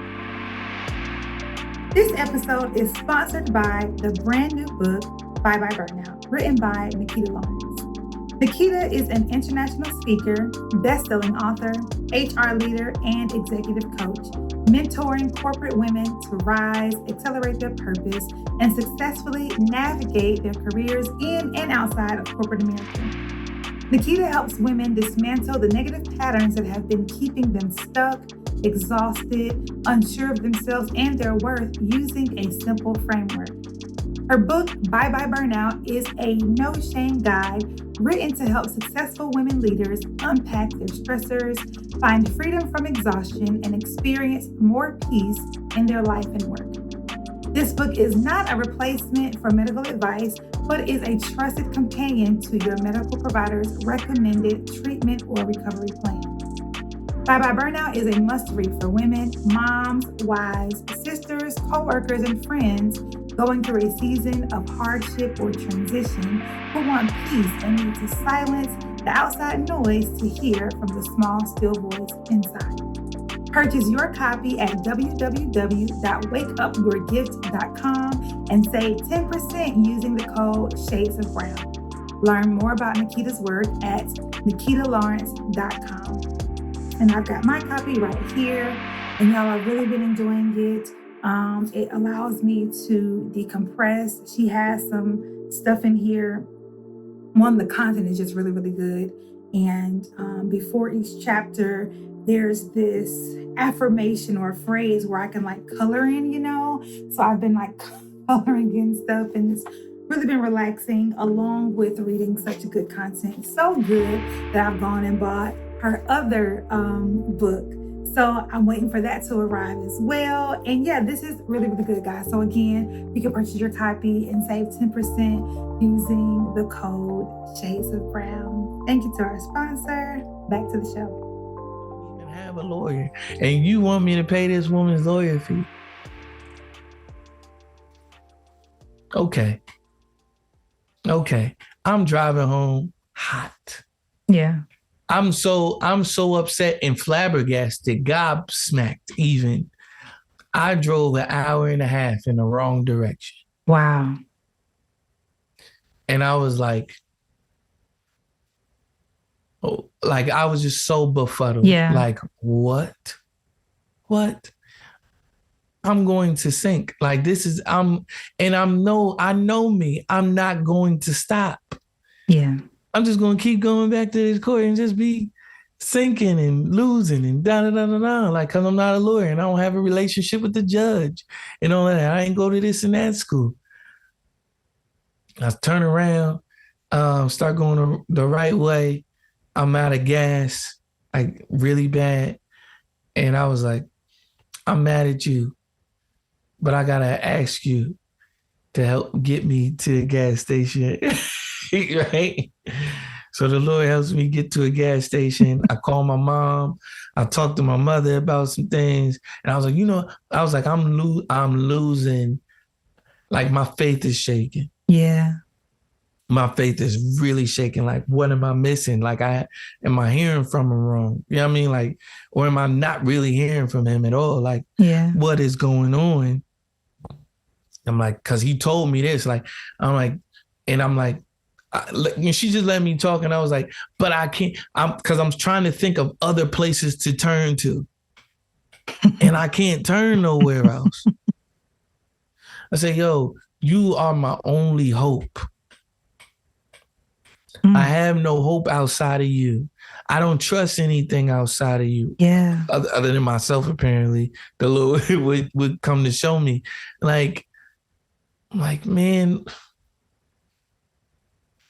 This episode is sponsored by the brand new book, Bye Bye Burnout, written by Nikita Lawrence. Nikita is an international speaker, best-selling author, HR leader, and executive coach, mentoring corporate women to rise, accelerate their purpose, and successfully navigate their careers in and outside of corporate America. Nikita helps women dismantle the negative patterns that have been keeping them stuck, exhausted, unsure of themselves and their worth using a simple framework. Her book, Bye Bye Burnout, is a no-shame guide written to help successful women leaders unpack their stressors, find freedom from exhaustion, and experience more peace in their life and work. This book is not a replacement for medical advice, but is a trusted companion to your medical provider's recommended treatment or recovery plan. Bye Bye Burnout is a must-read for women, moms, wives, sisters, co-workers, and friends going through a season of hardship or transition who want peace and need to silence the outside noise to hear from the small, still voice inside. Purchase your copy at www.wakeupyourgift.com and save 10% using the code Shades of Brown. Learn more about Nikita's work at nikitalawrence.com. And I've got my copy right here, and y'all, I've really been enjoying it. It allows me to decompress. She has some stuff in here. One, the content is just really, really good. And before each chapter, there's this affirmation or phrase where I can like color in, So I've been like coloring in stuff, and it's really been relaxing along with reading such good content. So good that I've gone and bought her other book. So I'm waiting for that to arrive as well. And yeah, this is really, really good, guys. So again, you can purchase your copy and save 10% using the code Shades of Brown. Thank you to our sponsor. Back to the show. You can have a lawyer, and you want me to pay this woman's lawyer fee? Okay. I'm driving home hot. Yeah. I'm so upset and flabbergasted, gobsmacked even. I drove an hour and a half in the wrong direction. Wow. And I was like, I was just so befuddled. Yeah. Like, what? I'm going to sink. Like, I know me. I'm not going to stop. Yeah. I'm just going to keep going back to this court and just be sinking and losing and da-da-da-da-da. Like, because I'm not a lawyer and I don't have a relationship with the judge and all that. I ain't go to this and that school. I turn around, start going the right way. I'm out of gas, like really bad. And I was like, I'm mad at you, but I got to ask you to help get me to a gas station. Right? So the Lord helps me get to a gas station. I call my mom. I talk to my mother about some things. And I was like, I'm losing. Like, my faith is shaking. Yeah. My faith is really shaking. Like, what am I missing? Like, am I hearing from him wrong? You know what I mean? Like, or am I not really hearing from him at all? Like, what is going on? I'm like, cause he told me this. Like, she just let me talk, and I was like, but I can't. Cause I'm trying to think of other places to turn to, and I can't turn nowhere else. I say, yo, you are my only hope. I have no hope outside of you. I don't trust anything outside of you. Yeah. Other than myself, apparently. The Lord would come to show me. Like, man,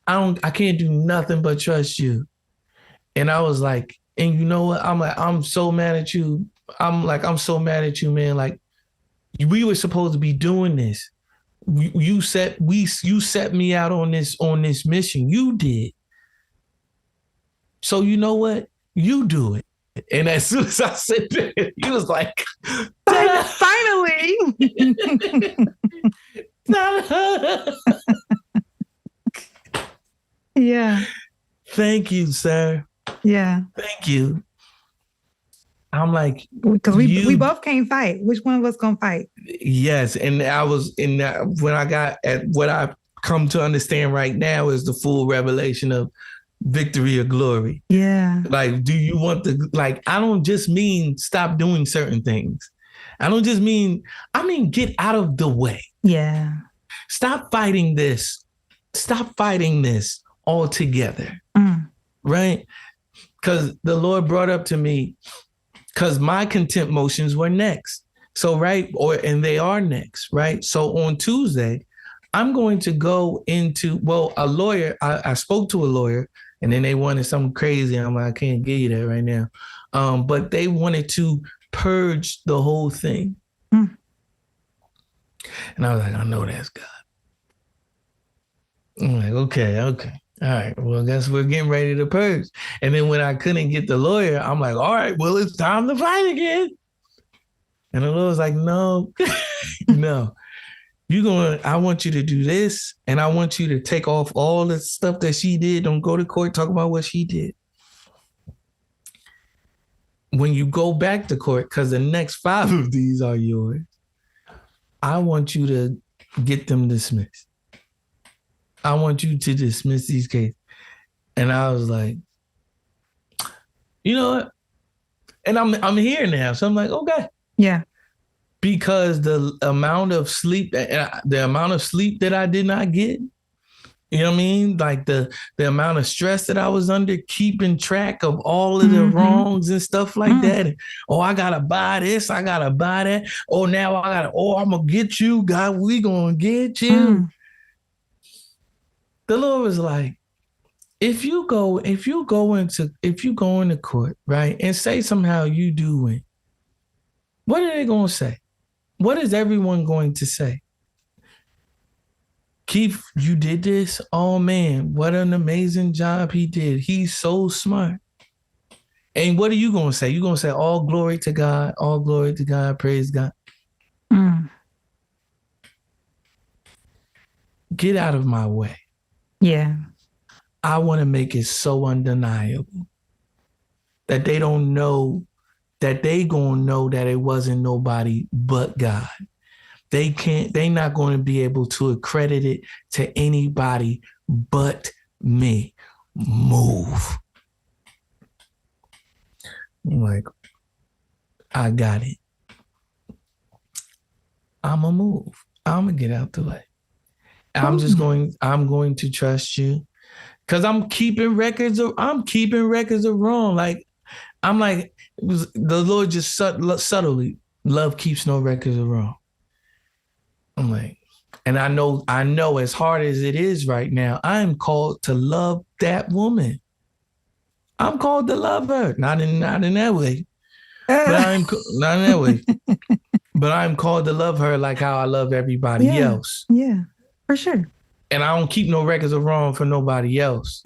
I can't do nothing but trust you. And I was like, and you know what? I'm so mad at you. I'm so mad at you, man. Like, we were supposed to be doing this. You set me out on this mission. You did. So you know what? You do it. And as soon as I said that, he was like, finally. Yeah. Thank you, sir. Yeah. Thank you. I'm like, because we both can't fight. Which one of us gonna fight? Yes, and I was in that when I got at what I've come to understand right now is the full revelation of victory or glory. Yeah. Like, do you want the I don't just mean stop doing certain things. I don't just mean get out of the way. Yeah. Stop fighting this. Stop fighting this altogether. Right? Because the Lord brought up to me. Because my contempt motions were next. So, right, and they are next, right? So on Tuesday, I'm going to go into, a lawyer, I spoke to a lawyer, and then they wanted something crazy. I'm like, I can't give you that right now. But they wanted to purge the whole thing. And I was like, I know that's God. I'm like, okay. All right, well, I guess we're getting ready to purge. And then when I couldn't get the lawyer, I'm like, all right, well, it's time to fight again. And the Lord was like, no, no. I want you to do this, and I want you to take off all the stuff that she did. Don't go to court, talk about what she did. When you go back to court, because the next 5 of these are yours, I want you to get them dismissed. I want you to dismiss these cases. And I was like, you know what? And I'm here now. So I'm like, okay. Yeah. Because the amount of sleep that I did not get, You know what I mean? Like the amount of stress that I was under, keeping track of all of the wrongs and stuff like that. And, oh, I gotta buy this, I gotta buy that. Oh, now I'm gonna get you, God, we gonna get you. The Lord was like, if you go into court, right, and say somehow you do win, what are they gonna say? What is everyone going to say? Keith, you did this? Oh man, what an amazing job he did. He's so smart. And what are you going to say? You're going to say, all glory to God, praise God. Get out of my way. Yeah. I want to make it so undeniable that they don't know, that they going to know that it wasn't nobody but God. They're not going to be able to accredit it to anybody but me. Move. I'm like, I got it. I'm going to move. I'm going to get out the way. I'm going to trust you. Cause I'm keeping records of wrong. Like, I'm like, the Lord just subtly, love keeps no records of wrong. I'm like, and I know as hard as it is right now, I am called to love that woman. I'm called to love her. Not in that way. But I'm not in that way. But I'm called to love her like how I love everybody else. Yeah, for sure. And I don't keep no records of wrong for nobody else.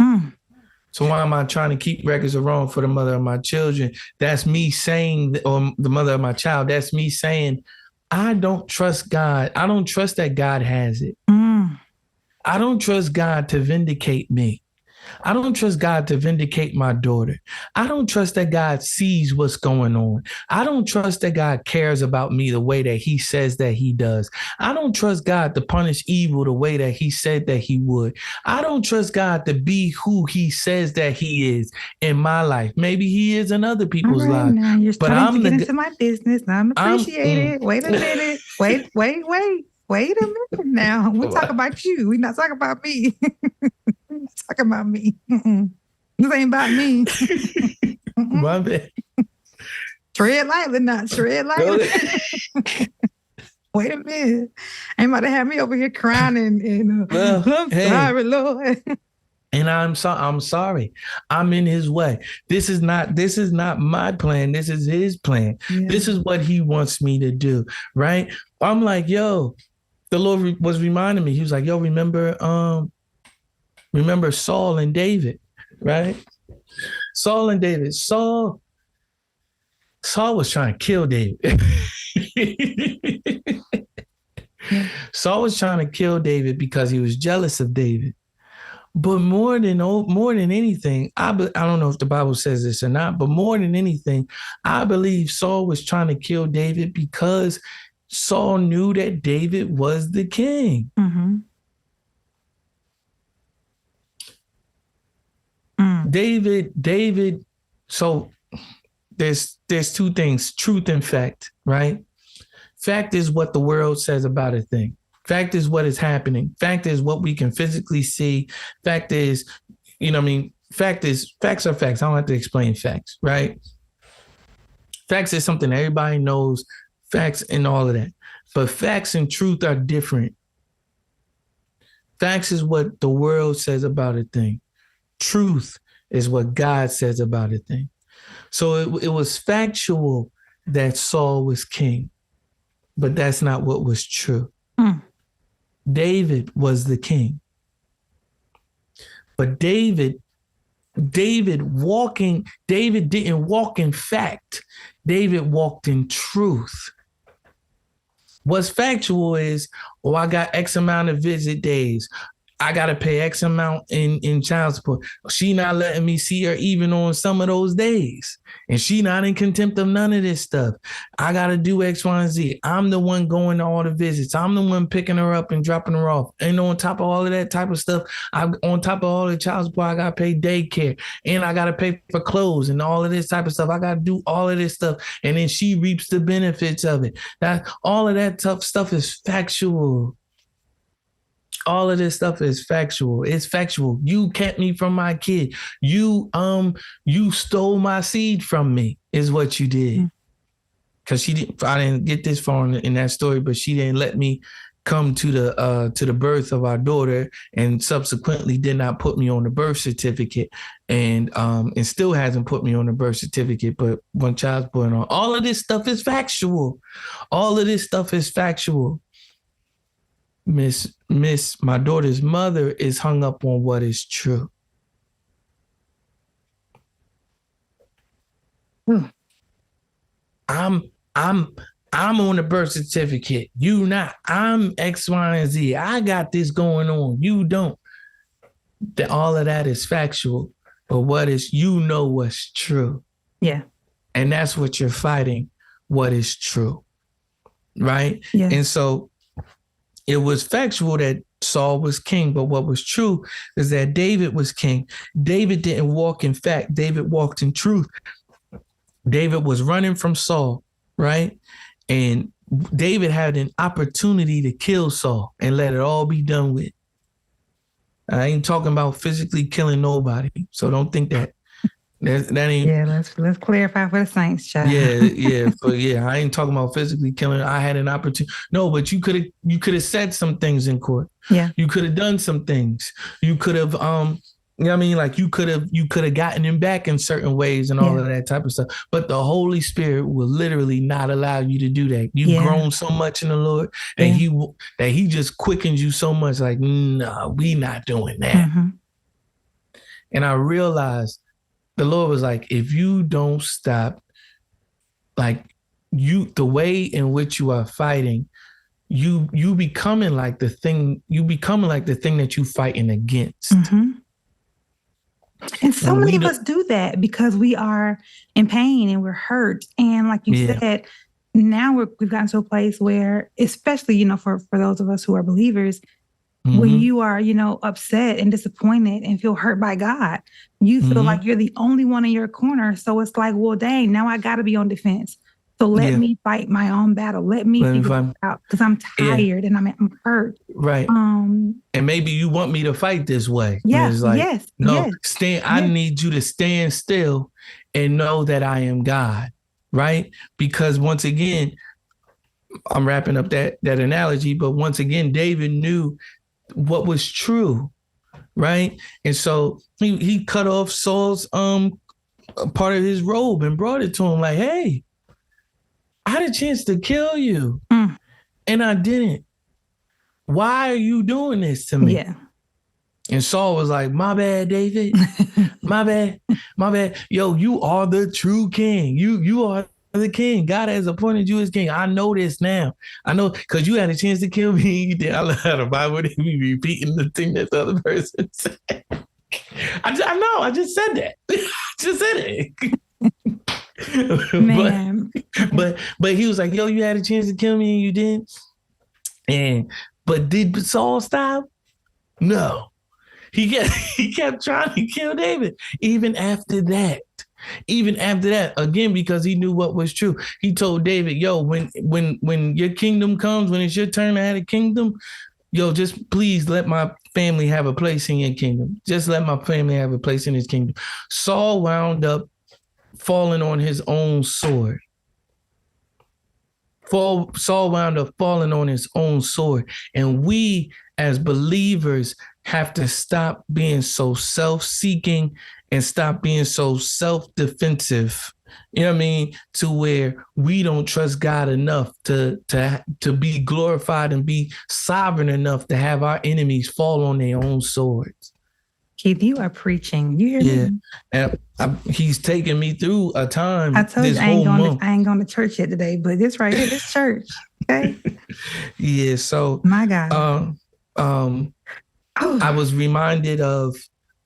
So why am I trying to keep records of wrong for the mother of my children? That's me saying, or the mother of my child, that's me saying, I don't trust God. I don't trust that God has it. I don't trust God to vindicate me. I don't trust God to vindicate my daughter. I don't trust that God sees what's going on. I don't trust that God cares about me the way that he says that he does. I don't trust God to punish evil the way that he said that he would. I don't trust God to be who he says that he is in my life. Maybe he is in other people's lives. Now you're trying to get into my business. I'm appreciated. Wait a minute. Wait a minute now. We talk about you. We're not talking about me. Talking about me. This ain't about me. My bad. Tread lightly, not tread lightly. Wait a minute. Ain't about to have me over here crying and I'm sorry, Lord. And I'm sorry. I'm in his way. This is not my plan. This is his plan. Yeah. This is what he wants me to do. Right. I'm like, yo, the Lord was reminding me. He was like, yo, remember Saul and David, right? Saul and David. Saul was trying to kill David. Saul was trying to kill David because he was jealous of David. But more than anything, I don't know if the Bible says this or not, but more than anything, I believe Saul was trying to kill David because Saul knew that David was the king. David. So there's two things: truth and fact, right? Fact is what the world says about a thing. Fact is what is happening. Fact is what we can physically see. Fact is, facts are facts. I don't have to explain facts, right? Facts is something everybody knows. Facts and all of that. But facts and truth are different. Facts is what the world says about a thing. Truth is what God says about a thing. So it was factual that Saul was king, but that's not what was true. David was the king. But David didn't walk in fact. David walked in truth. What's factual is, I got X amount of visit days. I got to pay X amount in child support. She not letting me see her even on some of those days. And she not in contempt of none of this stuff. I got to do X, Y, and Z. I'm the one going to all the visits. I'm the one picking her up and dropping her off. And on top of all of that type of stuff, on top of all the child support, I got to pay daycare. And I got to pay for clothes and all of this type of stuff. I got to do all of this stuff. And then she reaps the benefits of it. All of that tough stuff is factual. All of this stuff is factual. It's factual. You kept me from my kid. You stole my seed from me, is what you did. Because I didn't get this far in that story, but she didn't let me come to the birth of our daughter, and subsequently did not put me on the birth certificate, and still hasn't put me on the birth certificate. But when child's born on, all of this stuff is factual. All of this stuff is factual. Miss, my daughter's mother is hung up on what is true. I'm on the birth certificate. You not. I'm X, Y, and Z. I got this going on. You don't. All of that is factual. But what's true. Yeah. And that's what you're fighting. What is true. Right? Yeah. And so it was factual that Saul was king, but what was true is that David was king. David didn't walk in fact. David walked in truth. David was running from Saul, right? And David had an opportunity to kill Saul and let it all be done with. I ain't talking about physically killing nobody, so don't think that. That ain't. Yeah, let's clarify for the saints, child. I ain't talking about physically killing. I had an opportunity. No, but you could have said some things in court. Yeah, you could have done some things. You could have you know what I mean? Like you could have gotten him back in certain ways and all of that type of stuff. But the Holy Spirit will literally not allow you to do that. You've grown so much in the Lord that he just quickens you so much. Like, no, we not doing that. Mm-hmm. And I realized the Lord was like, if you don't stop, like the way in which you are fighting, you becoming like the thing that you fighting against. Mm-hmm. And so many of us do that because we are in pain and we're hurt. And like you said, now we've gotten to a place where, especially, for those of us who are believers, when you are, upset and disappointed and feel hurt by God, you feel like you're the only one in your corner. So it's like, well, dang, now I got to be on defense. So let me fight my own battle. Let me figure it out because I'm tired and I'm hurt. Right. And maybe you want me to fight this way. Yeah. It's like, I need you to stand still and know that I am God. Right. Because once again, I'm wrapping up that analogy, but once again, David knew what was true, right? And so he cut off Saul's part of his robe and brought it to him like, hey, I had a chance to kill you and I didn't. Why are you doing this to me? Yeah. And Saul was like, my bad, David. my bad. Yo, you are the true king. You are the king. God has appointed you as king. I know this now. I know because you had a chance to kill me. You did. I love how the Bible they be repeating the thing that the other person said. I know. I just said that. Just said it. Man. But he was like, yo, you had a chance to kill me and you didn't. But did Saul stop? No. He kept trying to kill David even after that. Again, because he knew what was true. He told David, yo, when your kingdom comes, when it's your turn to have a kingdom, yo, just please let my family have a place in your kingdom. Just let my family have a place in his kingdom. Saul wound up falling on his own sword. Saul wound up falling on his own sword. And we as believers have to stop being so self-seeking and stop being so self-defensive, you know what I mean? To where we don't trust God enough to be glorified and be sovereign enough to have our enemies fall on their own swords. Keith, you are preaching. You hear me? And he's taking me through a time. I told you I ain't going to church yet today, but this right here, this church. Okay. Yeah. So my God. I was reminded of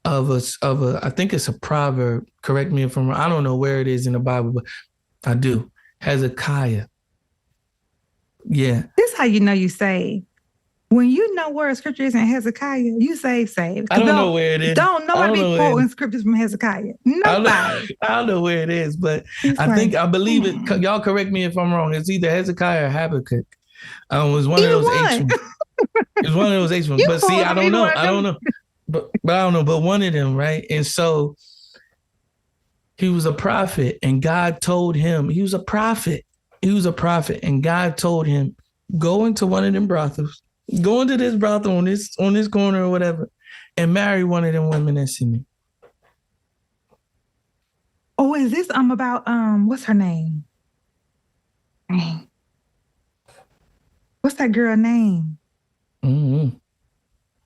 a I think it's a proverb. Correct me if I'm wrong. I don't know where it is in the Bible, but I do. Hezekiah. Yeah. This is how you know you saved. When you know where a scripture is in Hezekiah, you saved. I don't know where it is. Don't nobody be quoting scriptures from Hezekiah. Nobody. I don't know where it is, but I believe it. Y'all correct me if I'm wrong. It's either Hezekiah or Habakkuk. It was one of those H. It's one of those H ones. You But see, pulled I me don't know. one of I don't them. know. But I don't know. But one of them, right? And so he was a prophet, and God told him he was a prophet. He was a prophet, and God told him, go into one of them brothels, go into this brothel on this corner or whatever, and marry one of them women that's in it. Oh, is this about what's her name? Dang. What's that girl name? Mm-hmm.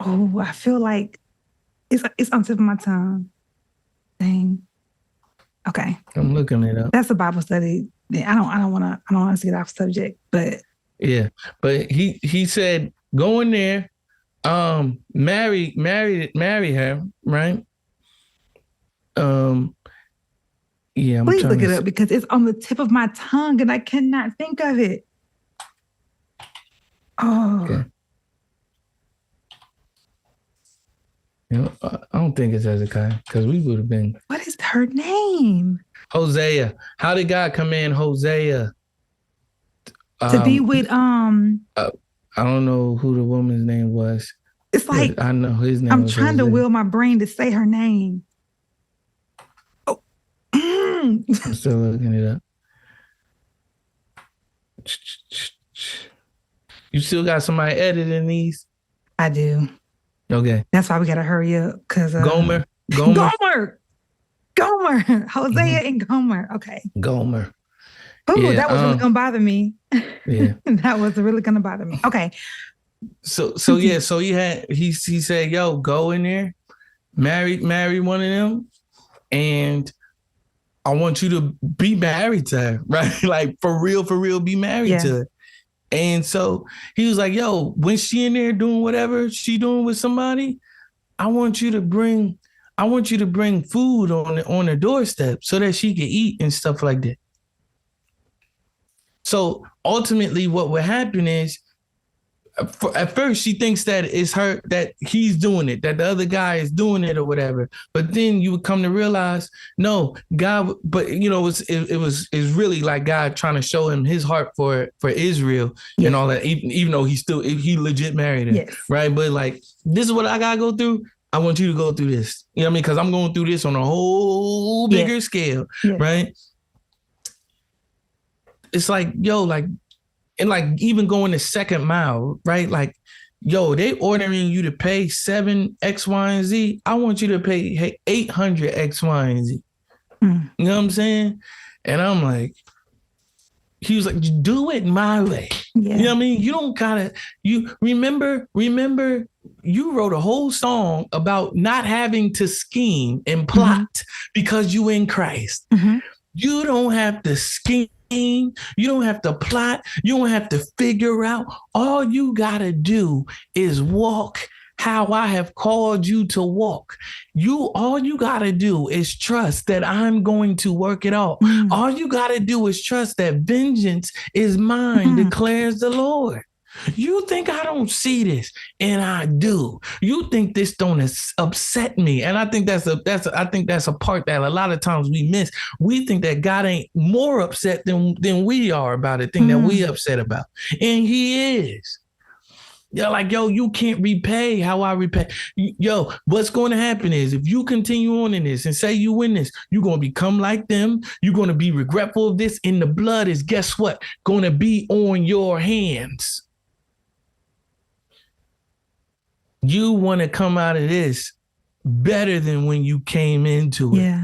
Oh, I feel like it's on the tip of my tongue. Dang. Okay. I'm looking it up. That's a Bible study. I don't want to get off subject, but yeah. But he said, go in there, marry her, right? Yeah, I'm please trying look to it up because it's on the tip of my tongue and I cannot think of it. Oh. Okay. You know, I don't think it's Hezekiah because we would have been. What is her name? Hosea. How did God command Hosea to be with I don't know who the woman's name was. It's like I know his name. I'm trying to will my brain to say her name. Oh. I'm still looking it up. You still got somebody editing these? I do. Okay. That's why we gotta hurry up because Gomer. Hosea and Gomer. Okay. Gomer. Oh, that was really gonna bother me. Yeah. That was really gonna bother me. Okay. So he said, yo, go in there, marry one of them, and I want you to be married to her, right? Like for real, be married to her. And so he was like, yo, when she in there doing whatever she doing with somebody, I want you to bring food on the doorstep so that she can eat and stuff like that. So ultimately what would happen is at first she thinks that it's her, that he's doing it, that the other guy is doing it or whatever. But then you would come to realize, no, God, but you know, it's really like God trying to show him his heart for Israel and all that, even though he legit married her, right? But like, this is what I gotta go through. I want you to go through this. You know what I mean? Because I'm going through this on a whole bigger scale, right? It's like, yo, like, and like even going the second mile, right? Like, yo, they ordering you to pay 7 X, Y, and Z. I want you to pay 800 X, Y, and Z. You know what I'm saying? And I'm like, he was like, do it my way. You know what I mean? You don't gotta, you remember, you wrote a whole song about not having to scheme and plot because you in Christ. You don't have to scheme. You don't have to plot. You don't have to figure out. All you got to do is walk how I have called you to walk. All you got to do is trust that I'm going to work it out. All you got to do is trust that vengeance is mine, declares the Lord. You think I don't see this, and I do. You think this don't upset me, and I think that's a part that a lot of times we miss. We think that God ain't more upset than we are about the thing that we upset about, and He is. You're like, yo, you can't repay how I repay. Yo, what's going to happen is if you continue on in this and say you win this, you're going to become like them. You're going to be regretful of this, and the blood is, guess what, going to be on your hands. You want to come out of this better than when you came into it.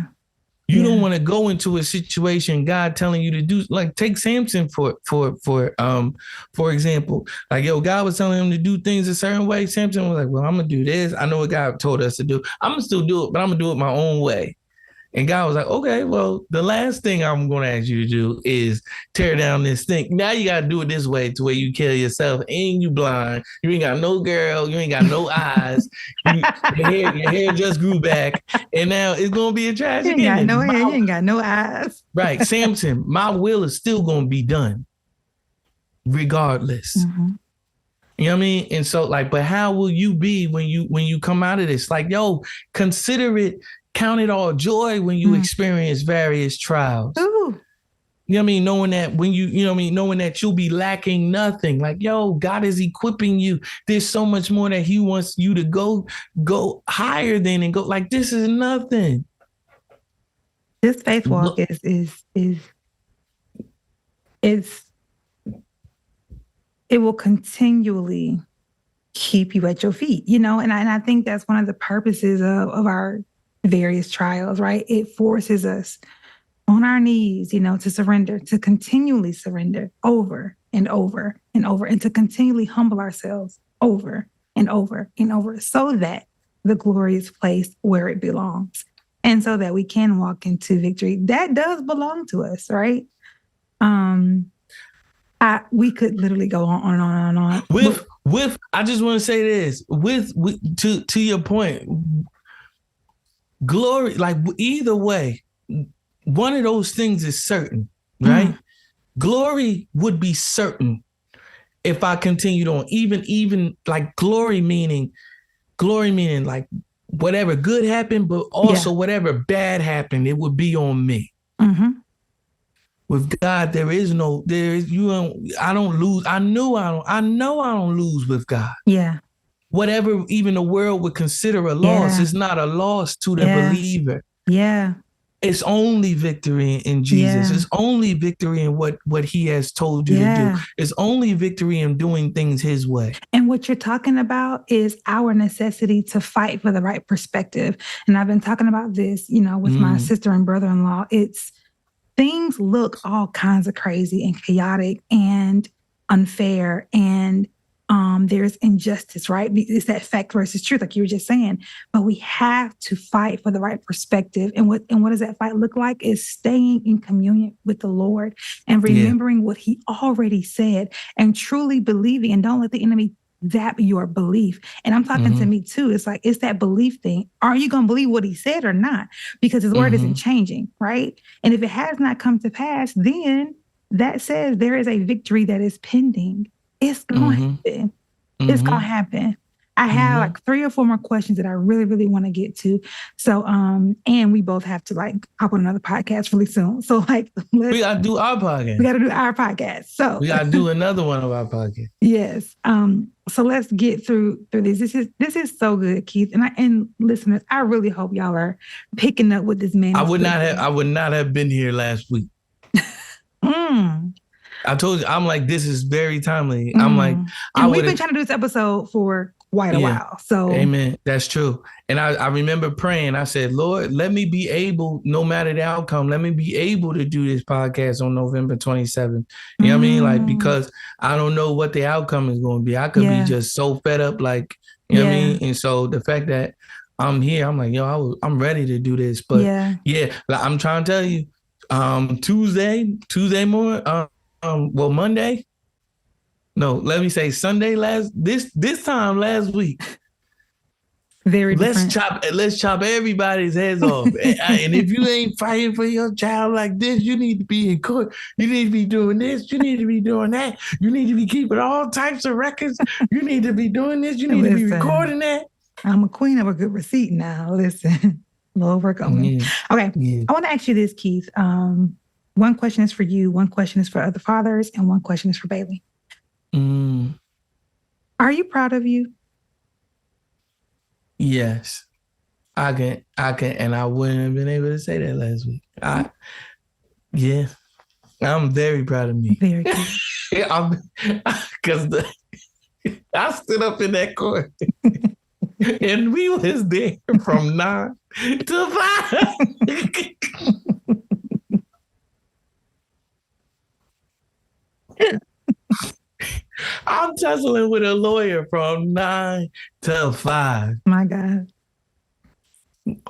You don't want to go into a situation, God telling you to do, like take Samson for example. Like, yo, God was telling him to do things a certain way. Samson was like, well, I'm going to do this. I know what God told us to do. I'm going to still do it, but I'm going to do it my own way. And God was like, okay, well, the last thing I'm going to ask you to do is tear down this thing. Now you got to do it this way to where you kill yourself and you blind. You ain't got no girl. You ain't got no eyes. Your hair just grew back. And now it's going to be a tragic ending. You ain't got no hair. You ain't got no eyes. Right. Samson, my will is still going to be done regardless. You know what I mean? And so like, but how will you be when you come out of this? Like, yo, consider it, count it all joy when you experience various trials. You You know what I mean? Knowing that when you know what I mean? Knowing that you'll be lacking nothing. Like, yo, God is equipping you. There's so much more that he wants you to go higher than and go like, this is nothing. This faith walk is it will continually keep you at your feet, and I think that's one of the purposes of our various trials, right? It forces us on our knees, to surrender, to continually surrender over and over and over, and to continually humble ourselves over and over and over, so that the glory is placed where it belongs, and so that we can walk into victory that does belong to us, right? We could literally go on and on and on. With I just want to say this, with to your point, glory, like either way, one of those things is certain, right? Glory would be certain if I continued on, even like glory meaning like whatever good happened, but also whatever bad happened, it would be on me. Mm-hmm. With God, I don't lose. I know I don't lose with God. Yeah. Whatever even the world would consider a loss, it's not a loss to the believer. Yeah. It's only victory in Jesus. It's only victory in what he has told you to do. It's only victory in doing things his way. And what you're talking about is our necessity to fight for the right perspective. And I've been talking about this, with my sister and brother-in-law. Things look all kinds of crazy and chaotic and unfair, and there's injustice, right? It's that fact versus truth, like you were just saying. But we have to fight for the right perspective. And what does that fight look like? Is staying in communion with the Lord and remembering what he already said and truly believing, and don't let the enemy zap your belief. And I'm talking to me too. It's like, it's that belief thing. Are you going to believe what he said or not? Because his word isn't changing, right? And if it has not come to pass, then that says there is a victory that is pending. It's going to happen. It's going to happen. I have like 3 or 4 more questions that I really, really want to get to. So, and we both have to like hop on another podcast really soon. So like, we got to do our podcast. We got to do our podcast. So we got to do another one of our podcasts. Yes. So let's get through this. This is so good, Keith. And listeners, I really hope y'all are picking up with this man. I would not have been here last week. I told you, I'm like, this is very timely. I'm like, we've been trying to do this episode for quite a while. So amen. That's true. And I remember praying. I said, Lord, let me be able, no matter the outcome, let me be able to do this podcast on November 27th. You know what I mean? Like, because I don't know what the outcome is going to be. I could be just so fed up, like, you know what I mean? And so the fact that I'm here, I'm like, yo, I'm ready to do this. But like, I'm trying to tell you, Tuesday morning, Monday. No, let me say Sunday this time last week. Very different. Let's chop everybody's heads off. And if you ain't fighting for your child like this, you need to be in court. You need to be doing this. You need to be doing that. You need to be keeping all types of records. You need to be doing this. You need to be recording that. I'm a queen of a good receipt now. Listen, Lord, work on me. Okay. Yeah. I want to ask you this, Keith. One question is for you. One question is for other fathers. And one question is for Bailey. Are you proud of you? Yes, I can, and I wouldn't have been able to say that last week. I'm very proud of me. Very good. Because I stood up in that court and we was there from 9 to 5. I'm tussling with a lawyer from 9 to 5. My God.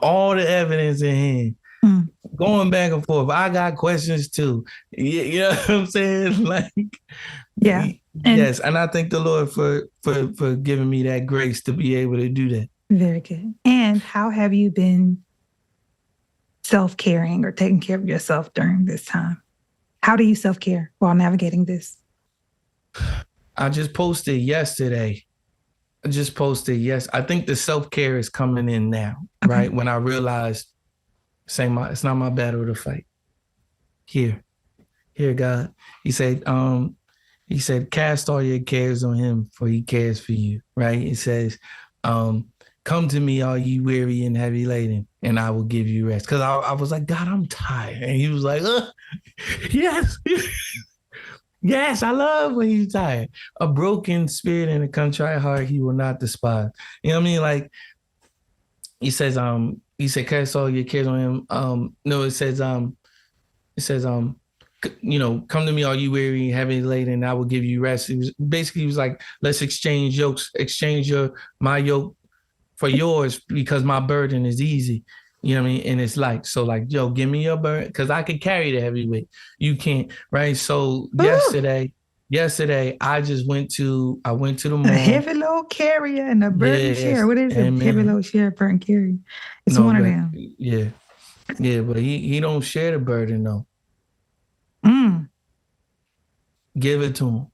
All the evidence in hand. Going back and forth. I got questions too. You know what I'm saying? Like, yes. And I thank the Lord for giving me that grace to be able to do that. Very good. And how have you been self-caring or taking care of yourself during this time? How do you self-care while navigating this? I just posted yesterday. I think the self-care is coming in now, right? When I realized it's not my battle to fight. Here. Here, God. He said, cast all your cares on him, for he cares for you. Right? It says, um, come to me, all ye weary and heavy laden, and I will give you rest. Because I was like, God, I'm tired. And he was like, yes. Yes, I love when he's tired. A broken spirit and a contrite heart, he will not despise. You know what I mean? Like he said, cast all your cares on him. No, it says, come to me, all you weary, heavy laden, and I will give you rest. He was like, let's exchange yokes, my yoke for yours because my burden is easy. You know what I mean? And it's like, so like, yo, give me your burden because I can carry the heavy weight. You can't, right? So yesterday, I went to the mall. A heavy load carrier and a burden share. What is it? Heavy load share, burden carrier. It's one of them. Yeah. Yeah, but he don't share the burden though. Give it to him.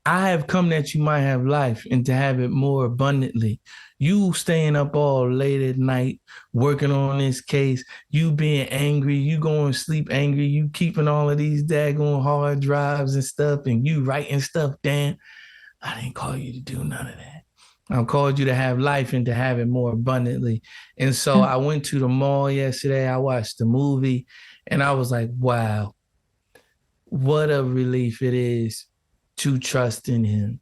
I have come that you might have life and to have it more abundantly. You staying up all late at night, working on this case, you being angry, you going to sleep angry, you keeping all of these daggone hard drives and stuff, and you writing stuff down. I didn't call you to do none of that. I called you to have life and to have it more abundantly. And so I went to the mall yesterday. I watched the movie and I was like, wow, what a relief it is to trust in him,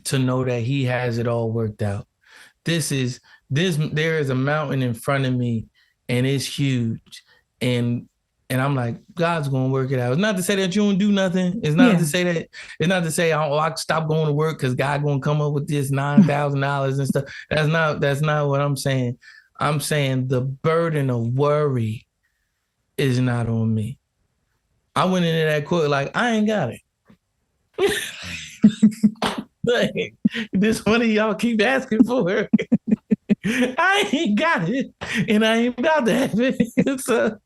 to know that he has it all worked out. There is a mountain in front of me and it's huge. And I'm like, God's going to work it out. It's not to say that you don't do nothing. It's not to say I can stop going to work because God going to come up with this $9,000 and stuff. That's not what I'm saying. I'm saying the burden of worry is not on me. I went into that quote like, I ain't got it. Like, this one of y'all keep asking for. I ain't got it, and I ain't about to have it. So,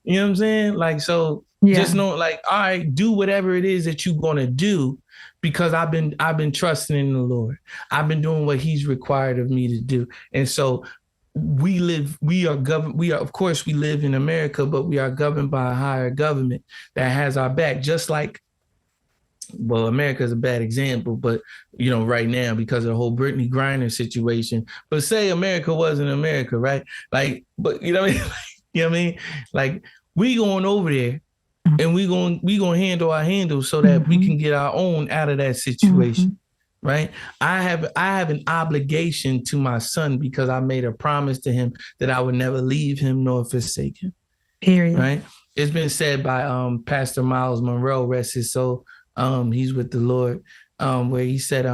you know what I'm saying? Like, so just know, like, all right, do whatever it is that you're gonna do, because I've been trusting in the Lord. I've been doing what He's required of me to do, and so of course we live in America, but we are governed by a higher government that has our back. Just like, well, America is a bad example, but right now because of the whole Brittany Griner situation. But say America wasn't America, right? Like, but you know what I mean? You know what I mean? Like, we going over there and we gonna handle our handles so that we can get our own out of that situation. Right? I have an obligation to my son because I made a promise to him that I would never leave him nor forsake him. Period. Right? It's been said by Pastor Miles Monroe, rest his soul. He's with the Lord, where he said,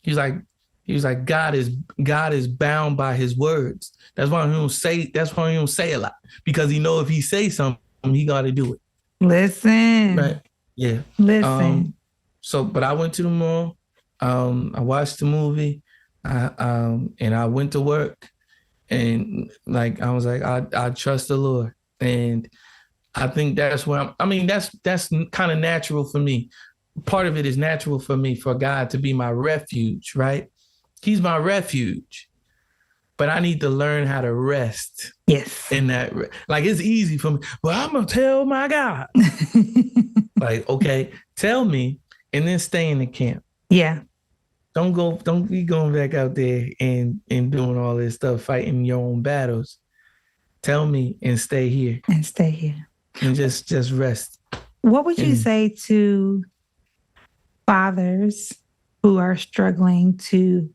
he was like, God is bound by his words. That's why he don't say a lot, because he know if he say something, he got to do it. Listen. Right? Yeah. Listen. But I went to the mall. I watched the movie, and I went to work, and like I was like, I trust the Lord, and I think that's where that's kind of natural for me. Part of it is natural for me, for God to be my refuge, right? He's my refuge, but I need to learn how to rest. Yes. In that, like, it's easy for me. Well, I'm gonna tell my God. Like, okay, tell me, and then stay in the camp. Yeah. Don't be going back out there and doing all this stuff, fighting your own battles. Tell me and stay here. And stay here. And just rest. What would you say to fathers who are struggling to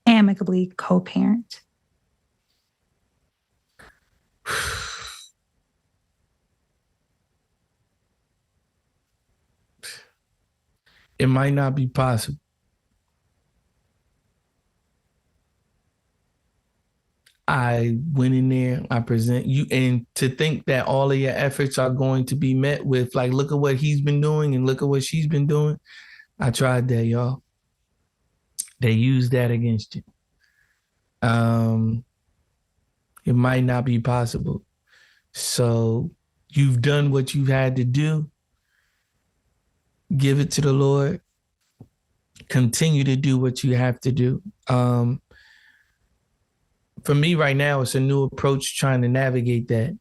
amicably co-parent? It might not be possible. I went in there, I present you, and to think that all of your efforts are going to be met with, like, look at what he's been doing and look at what she's been doing. I tried that, y'all. They used that against you. It might not be possible. So you've done what you've had to do. Give it to the Lord. Continue to do what you have to do. For me right now, it's a new approach trying to navigate that,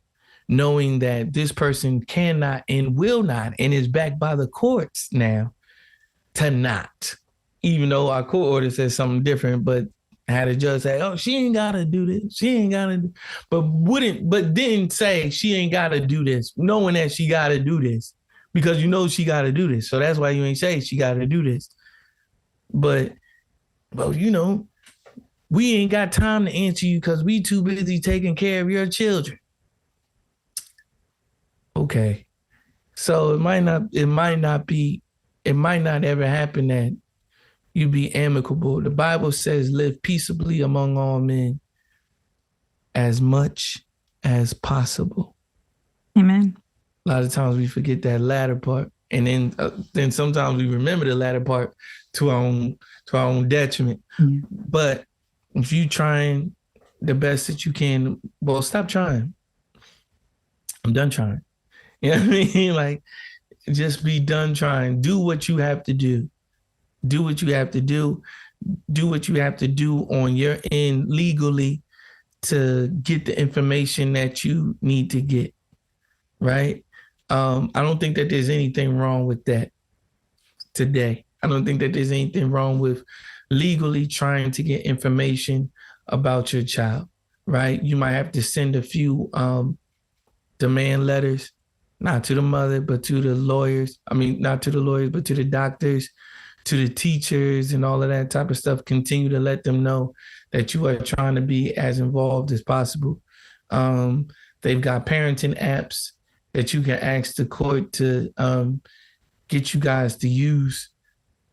knowing that this person cannot and will not, and is backed by the courts now to not, even though our court order says something different, but had a judge say, oh, she ain't got to do this. She ain't got to, but didn't say she ain't got to do this, knowing that she got to do this because you know she got to do this. So that's why you ain't say she got to do this. But, well, you know, we ain't got time to answer you because we too busy taking care of your children. Okay. So it might not ever happen that you be amicable. The Bible says live peaceably among all men as much as possible. Amen. A lot of times we forget that latter part. And then sometimes we remember the latter part to our own detriment. Mm-hmm. But if you trying the best that you can, well, stop trying. I'm done trying. You know what I mean? Like, just be done trying. Do what you have to do. Do what you have to do. Do what you have to do on your end legally to get the information that you need to get, right? I don't think that there's anything wrong with that today. I don't think that there's anything wrong with legally trying to get information about your child, right? You might have to send a few demand letters, not to the mother, but to the lawyers. I mean, not to the lawyers, but to the doctors, to the teachers and all of that type of stuff. Continue to let them know that you are trying to be as involved as possible. They've got parenting apps that you can ask the court to get you guys to use.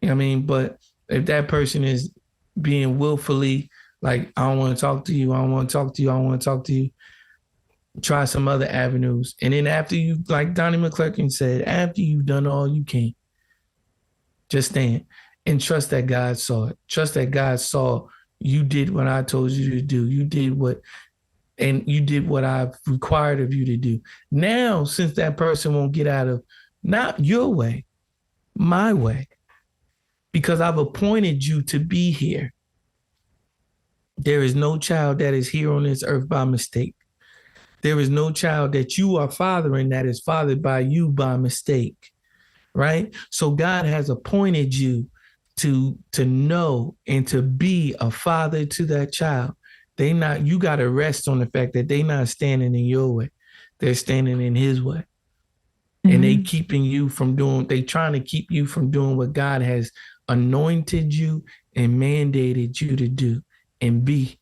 You know what I mean? But if that person is being willfully like, I don't want to talk to you, I don't want to talk to you, I don't want to talk to you, try some other avenues. And then after you, like Donnie McClurkin said, after you've done all you can, just stand and trust that God saw it. Trust that God saw you did what I told you to do. You did what I've required of you to do. Now, since that person won't get out of not your way, my way, because I've appointed you to be here. There is no child that is here on this earth by mistake. There is no child that you are fathering that is fathered by you by mistake, right? So God has appointed you to know and to be a father to that child. You got to rest on the fact that they're not standing in your way. They're standing in his way. Mm-hmm. And they trying to keep you from doing what God has anointed you and mandated you to do and be.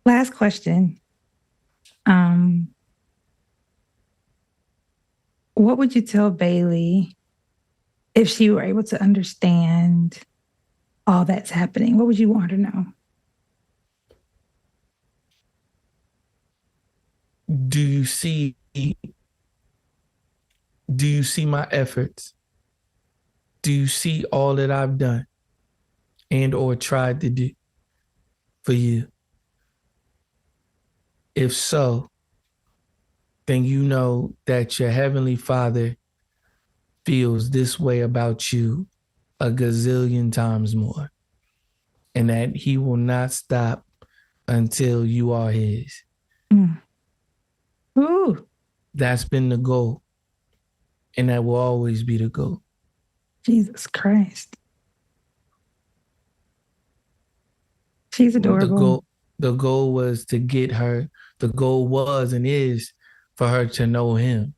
Last question. What would you tell Bailey if she were able to understand all that's happening? What would you want her to know? Do you see my efforts? Do you see all that I've done and or tried to do for you? If so, then you know that your Heavenly Father feels this way about you a gazillion times more, and that he will not stop until you are his. Mm. Ooh. That's been the goal, and that will always be the goal. Jesus Christ. She's adorable. The goal was to get her. The goal was and is for her to know him.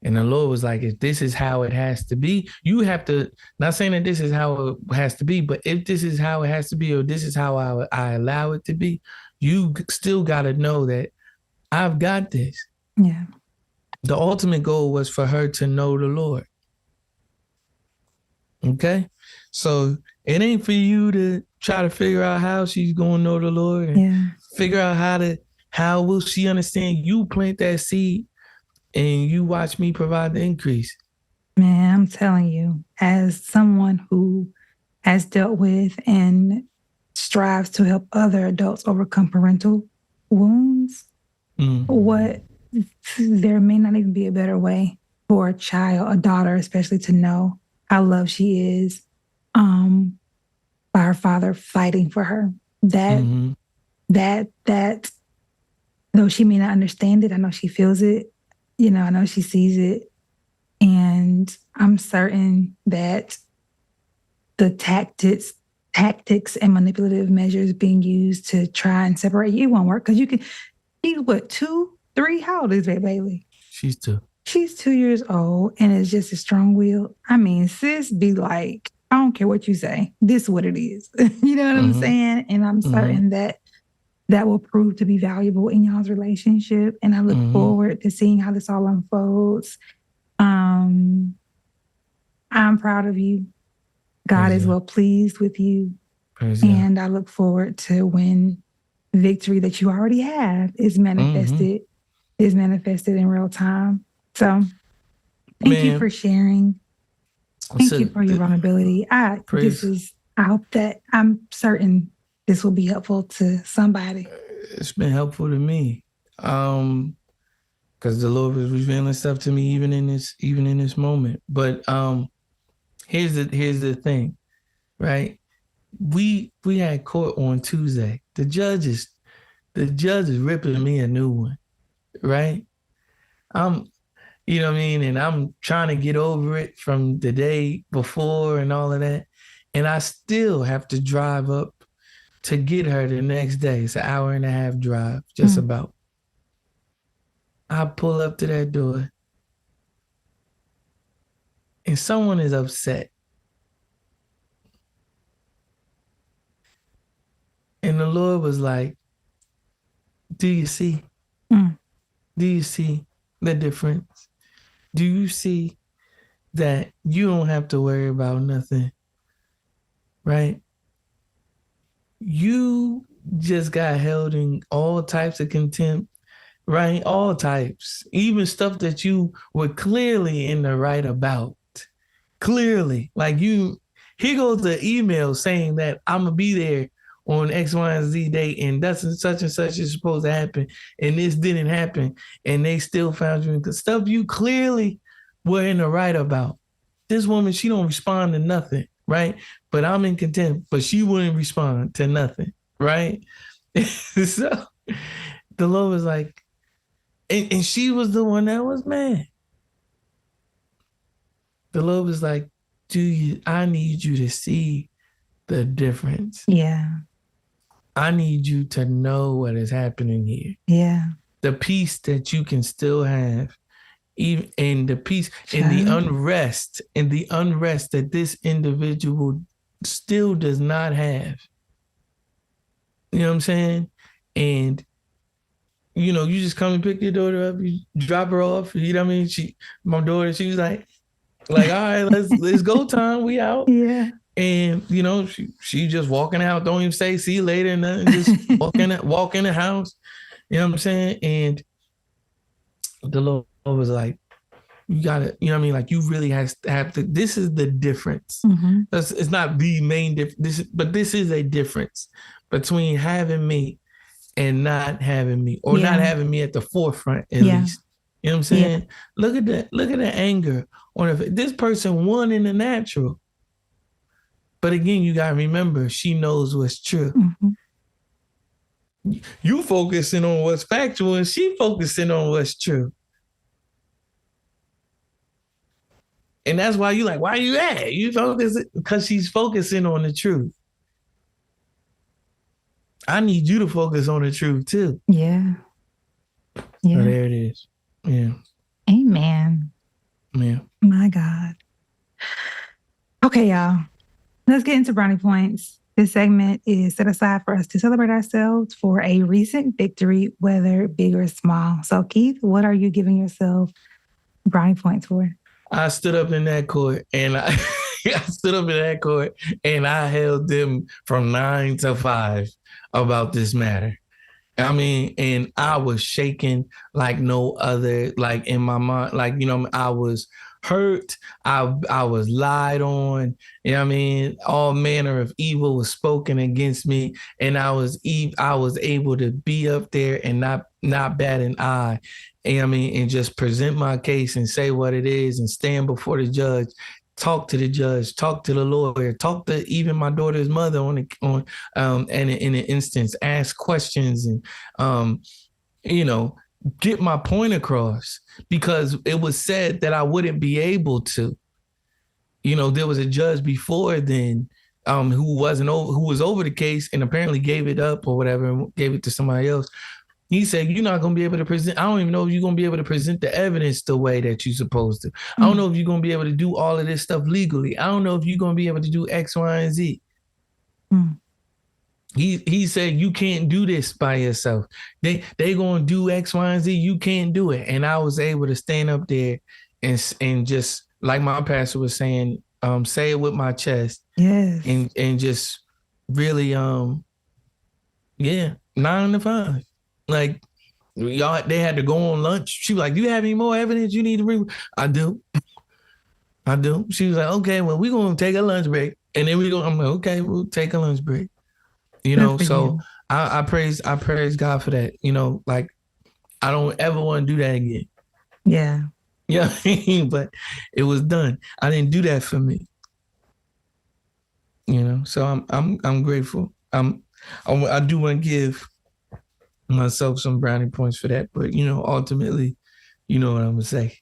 And the Lord was like, if this is how it has to be, you have to, not saying that this is how it has to be, but if this is how it has to be, or this is how I allow it to be, you still got to know that I've got this. Yeah. The ultimate goal was for her to know the Lord. Okay? So it ain't for you to try to figure out how she's going to know the Lord and figure out how will she understand. You plant that seed and you watch me provide the increase. Man, I'm telling you, as someone who has dealt with and strives to help other adults overcome parental wounds, there may not even be a better way for a child, a daughter especially, to know how loved she is by her father fighting for her. That though she may not understand it, I know she feels it. You know, I know she sees it. And I'm certain that the tactics and manipulative measures being used to try and separate you won't work. Because she's what, 2, 3? How old is Bailey? She's 2. She's 2 years old and is just a strong will. I mean, sis be like, I don't care what you say. This is what it is. You know what I'm saying? And I'm certain that will prove to be valuable in y'all's relationship. And I look forward to seeing how this all unfolds. I'm proud of you. God is well pleased with you. And I look forward to when victory that you already have is manifested in real time. So thank you for sharing. Thank you for your vulnerability. I hope that I'm certain this will be helpful to somebody. It's been helpful to me. Because the Lord was revealing stuff to me even in this moment. But here's the thing, right? We had court on Tuesday. The judge is ripping me a new one, right? You know what I mean? And I'm trying to get over it from the day before and all of that. And I still have to drive up to get her the next day. It's an 1.5-hour drive, just about. I pull up to that door and someone is upset. And the Lord was like, do you see? Do you see the difference? Do you see that you don't have to worry about nothing, right? You just got held in all types of contempt, right? All types, even stuff that you were clearly in the right about. Clearly, like here goes the email saying that I'm gonna be there on X, Y, and Z date, and that's such and such is supposed to happen, and this didn't happen, and they still found you in stuff you clearly were in the right about. This woman, she don't respond to nothing, right? But I'm in contempt, but she wouldn't respond to nothing, right? So the Lord was like, and she was the one that was mad. The Lord was like, I need you to see the difference. Yeah. I need you to know what is happening here. Yeah. The peace that you can still have, even in the peace, in the unrest that this individual still does not have. You know what I'm saying? And you know, you just come and pick your daughter up, you drop her off. You know what I mean? My daughter, she was like, all right, let's go time. We out. Yeah. And you know, she just walking out, don't even say see you later, and nothing, just walk in the house. You know what I'm saying? And the Lord was like, you gotta, you know what I mean? Like you really have to, this is the difference. It's not the main difference, but this is a difference between having me and not having me, or not having me at the forefront at least. You know what I'm saying? Look at the anger on this person won in the natural. But again, you gotta remember, she knows what's true. You focusing on what's factual, and she focusing on what's true. And that's why you like, why you at? You focus because she's focusing on the truth. I need you to focus on the truth too. Yeah. Yeah. So there it is. Yeah. Amen. Yeah. My God. Okay, y'all. Let's get into brownie points. This segment is set aside for us to celebrate ourselves for a recent victory, whether big or small. So, Keith, what are you giving yourself brownie points for? I stood up in that court and I held them from 9 to 5 about this matter. I mean, and I was shaking like no other, like in my mind, like, you know, I was hurt. I was lied on. You know what I mean? All manner of evil was spoken against me. And I was able to be up there and not bat an eye. You know what I mean? And just present my case and say what it is and stand before the judge. Talk to the judge, talk to the lawyer, talk to even my daughter's mother and in an instance, ask questions and you know, get my point across, because it was said that I wouldn't be able to. You know, there was a judge before then, who was over the case and apparently gave it up or whatever and gave it to somebody else. He said, you're not going to be able to present. I don't even know if you're going to be able to present the evidence the way that you're supposed to. I don't know if you're going to be able to do all of this stuff legally. I don't know if you're going to be able to do X, Y, and Z. He said, you can't do this by yourself. They going to do X, Y, and Z. You can't do it. And I was able to stand up there and just, like my pastor was saying, say it with my chest. Yes. And just really, 9 to 5. Like, y'all, they had to go on lunch. She was like, do you have any more evidence you need to bring? I do. She was like, okay, well, we're going to take a lunch break. And then I'm like, okay, we'll take a lunch break. You know, so I praise God for that. You know, like, I don't ever want to do that again. Yeah. Yeah, but it was done. I didn't do that for me. You know, so I'm grateful. I do want to give myself some brownie points for that, but you know, ultimately, you know what I'm gonna say.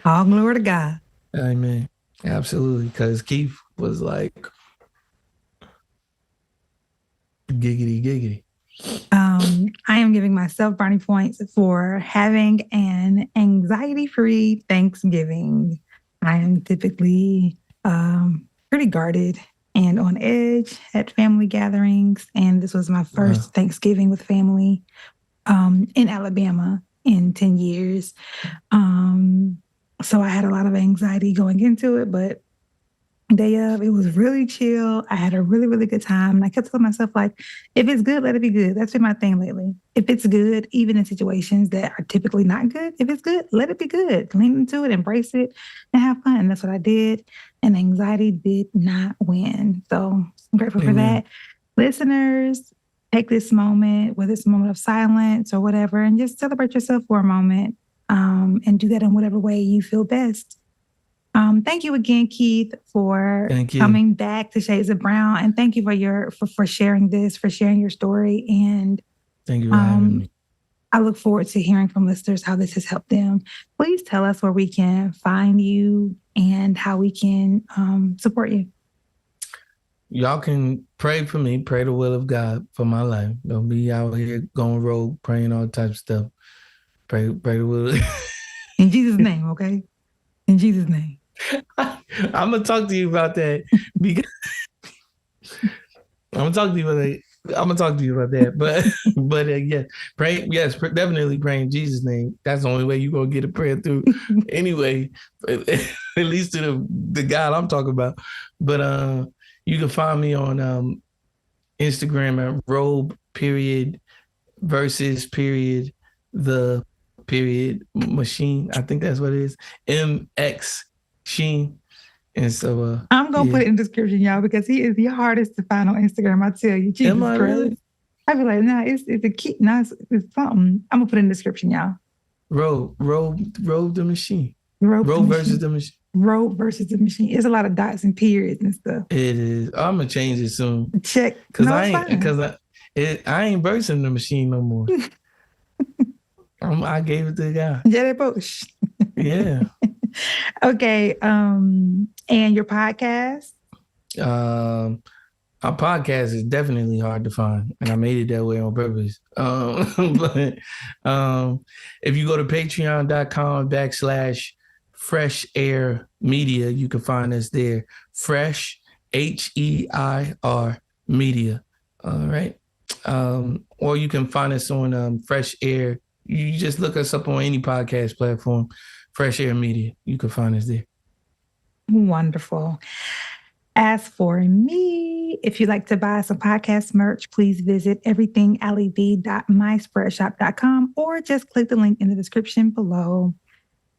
All glory to God. Amen. Absolutely, because Keith was like, giggity. I am giving myself brownie points for having an anxiety-free Thanksgiving. I am typically pretty guarded and on edge at family gatherings. And this was my first Thanksgiving with family in Alabama in 10 years. So I had a lot of anxiety going into it, but day of, it was really chill. I had a really, really good time. And I kept telling myself, like, if it's good, let it be good. That's been my thing lately. If it's good, even in situations that are typically not good, if it's good, let it be good. Lean into it, embrace it, and have fun. And that's what I did. And anxiety did not win. So I'm grateful for that. Listeners, take this moment, whether it's a moment of silence or whatever, and just celebrate yourself for a moment, and do that in whatever way you feel best. Thank you again, Keith, for coming back to Shades of Brown, and thank you for sharing this, for sharing your story. And thank you for having me. I look forward to hearing from listeners how this has helped them. Please tell us where we can find you and how we can support you. Y'all can pray for me, pray the will of God for my life. Don't be out here going rogue, praying all types of stuff. Pray the will. In Jesus' name, okay? In Jesus' name. I'm gonna talk to you about that because I'm gonna talk to you about that. But yeah, pray. Yes, definitely pray in Jesus' name. That's the only way you gonna get a prayer through. Anyway, at least to the God I'm talking about. But you can find me on Instagram at robe_the_machine. I think that's what it is. MX Sheen. And so I'm gonna put it in the description, y'all, because he is the hardest to find on Instagram. I tell you, Jesus Christ. Really? I be like, nah, it's a key, nah, it's something. I'm gonna put it in the description, y'all. Robe the machine. Robe versus the machine. Robe versus the machine. It's a lot of dots and periods and stuff. It is. I'm gonna change it soon. Check. Cause I ain't versing the machine no more. I gave it to the guy. Jelly Bush. Yeah. Okay. And your podcast? Our podcast is definitely hard to find, and I made it that way on purpose. But if you go to patreon.com/Fresh Air Media, you can find us there. Fresh, HEIR Media. All right. Or you can find us on Fresh Air. You just look us up on any podcast platform, Fresh Air Media. You can find us there. Wonderful. As for me, if you'd like to buy some podcast merch, please visit everythingAlyB.myspreadshop.com or just click the link in the description below.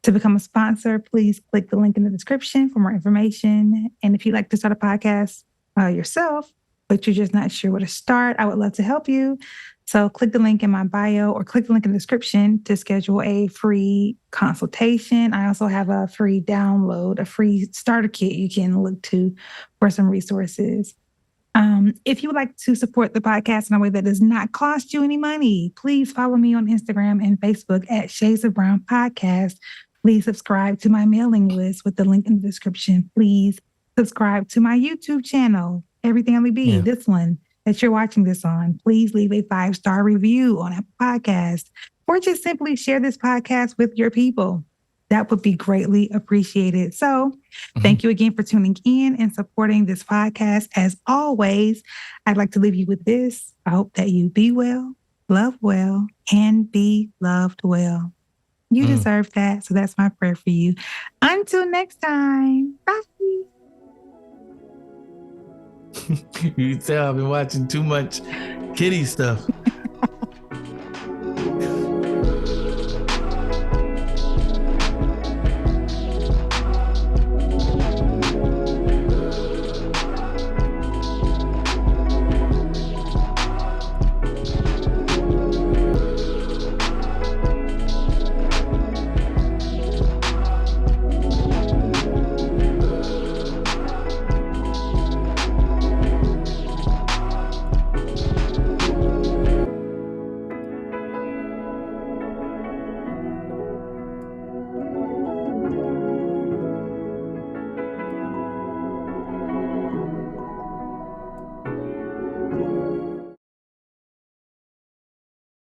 To become a sponsor, please click the link in the description for more information. And if you'd like to start a podcast yourself, but you're just not sure where to start, I would love to help you. So click the link in my bio or click the link in the description to schedule a free consultation. I also have a free download, a free starter kit you can look to for some resources. If you would like to support the podcast in a way that does not cost you any money, please follow me on Instagram and Facebook at Shades of Brown Podcast. Please subscribe to my mailing list with the link in the description. Please subscribe to my YouTube channel, Everything AlyB, this one that you're watching this on. Please leave a 5-star review on Apple Podcast, or just simply share this podcast with your people. That would be greatly appreciated. So thank you again for tuning in and supporting this podcast. As always, I'd like to leave you with this. I hope that you be well, love well, and be loved well. You deserve that. So that's my prayer for you. Until next time. Bye. You can tell I've been watching too much kitty stuff.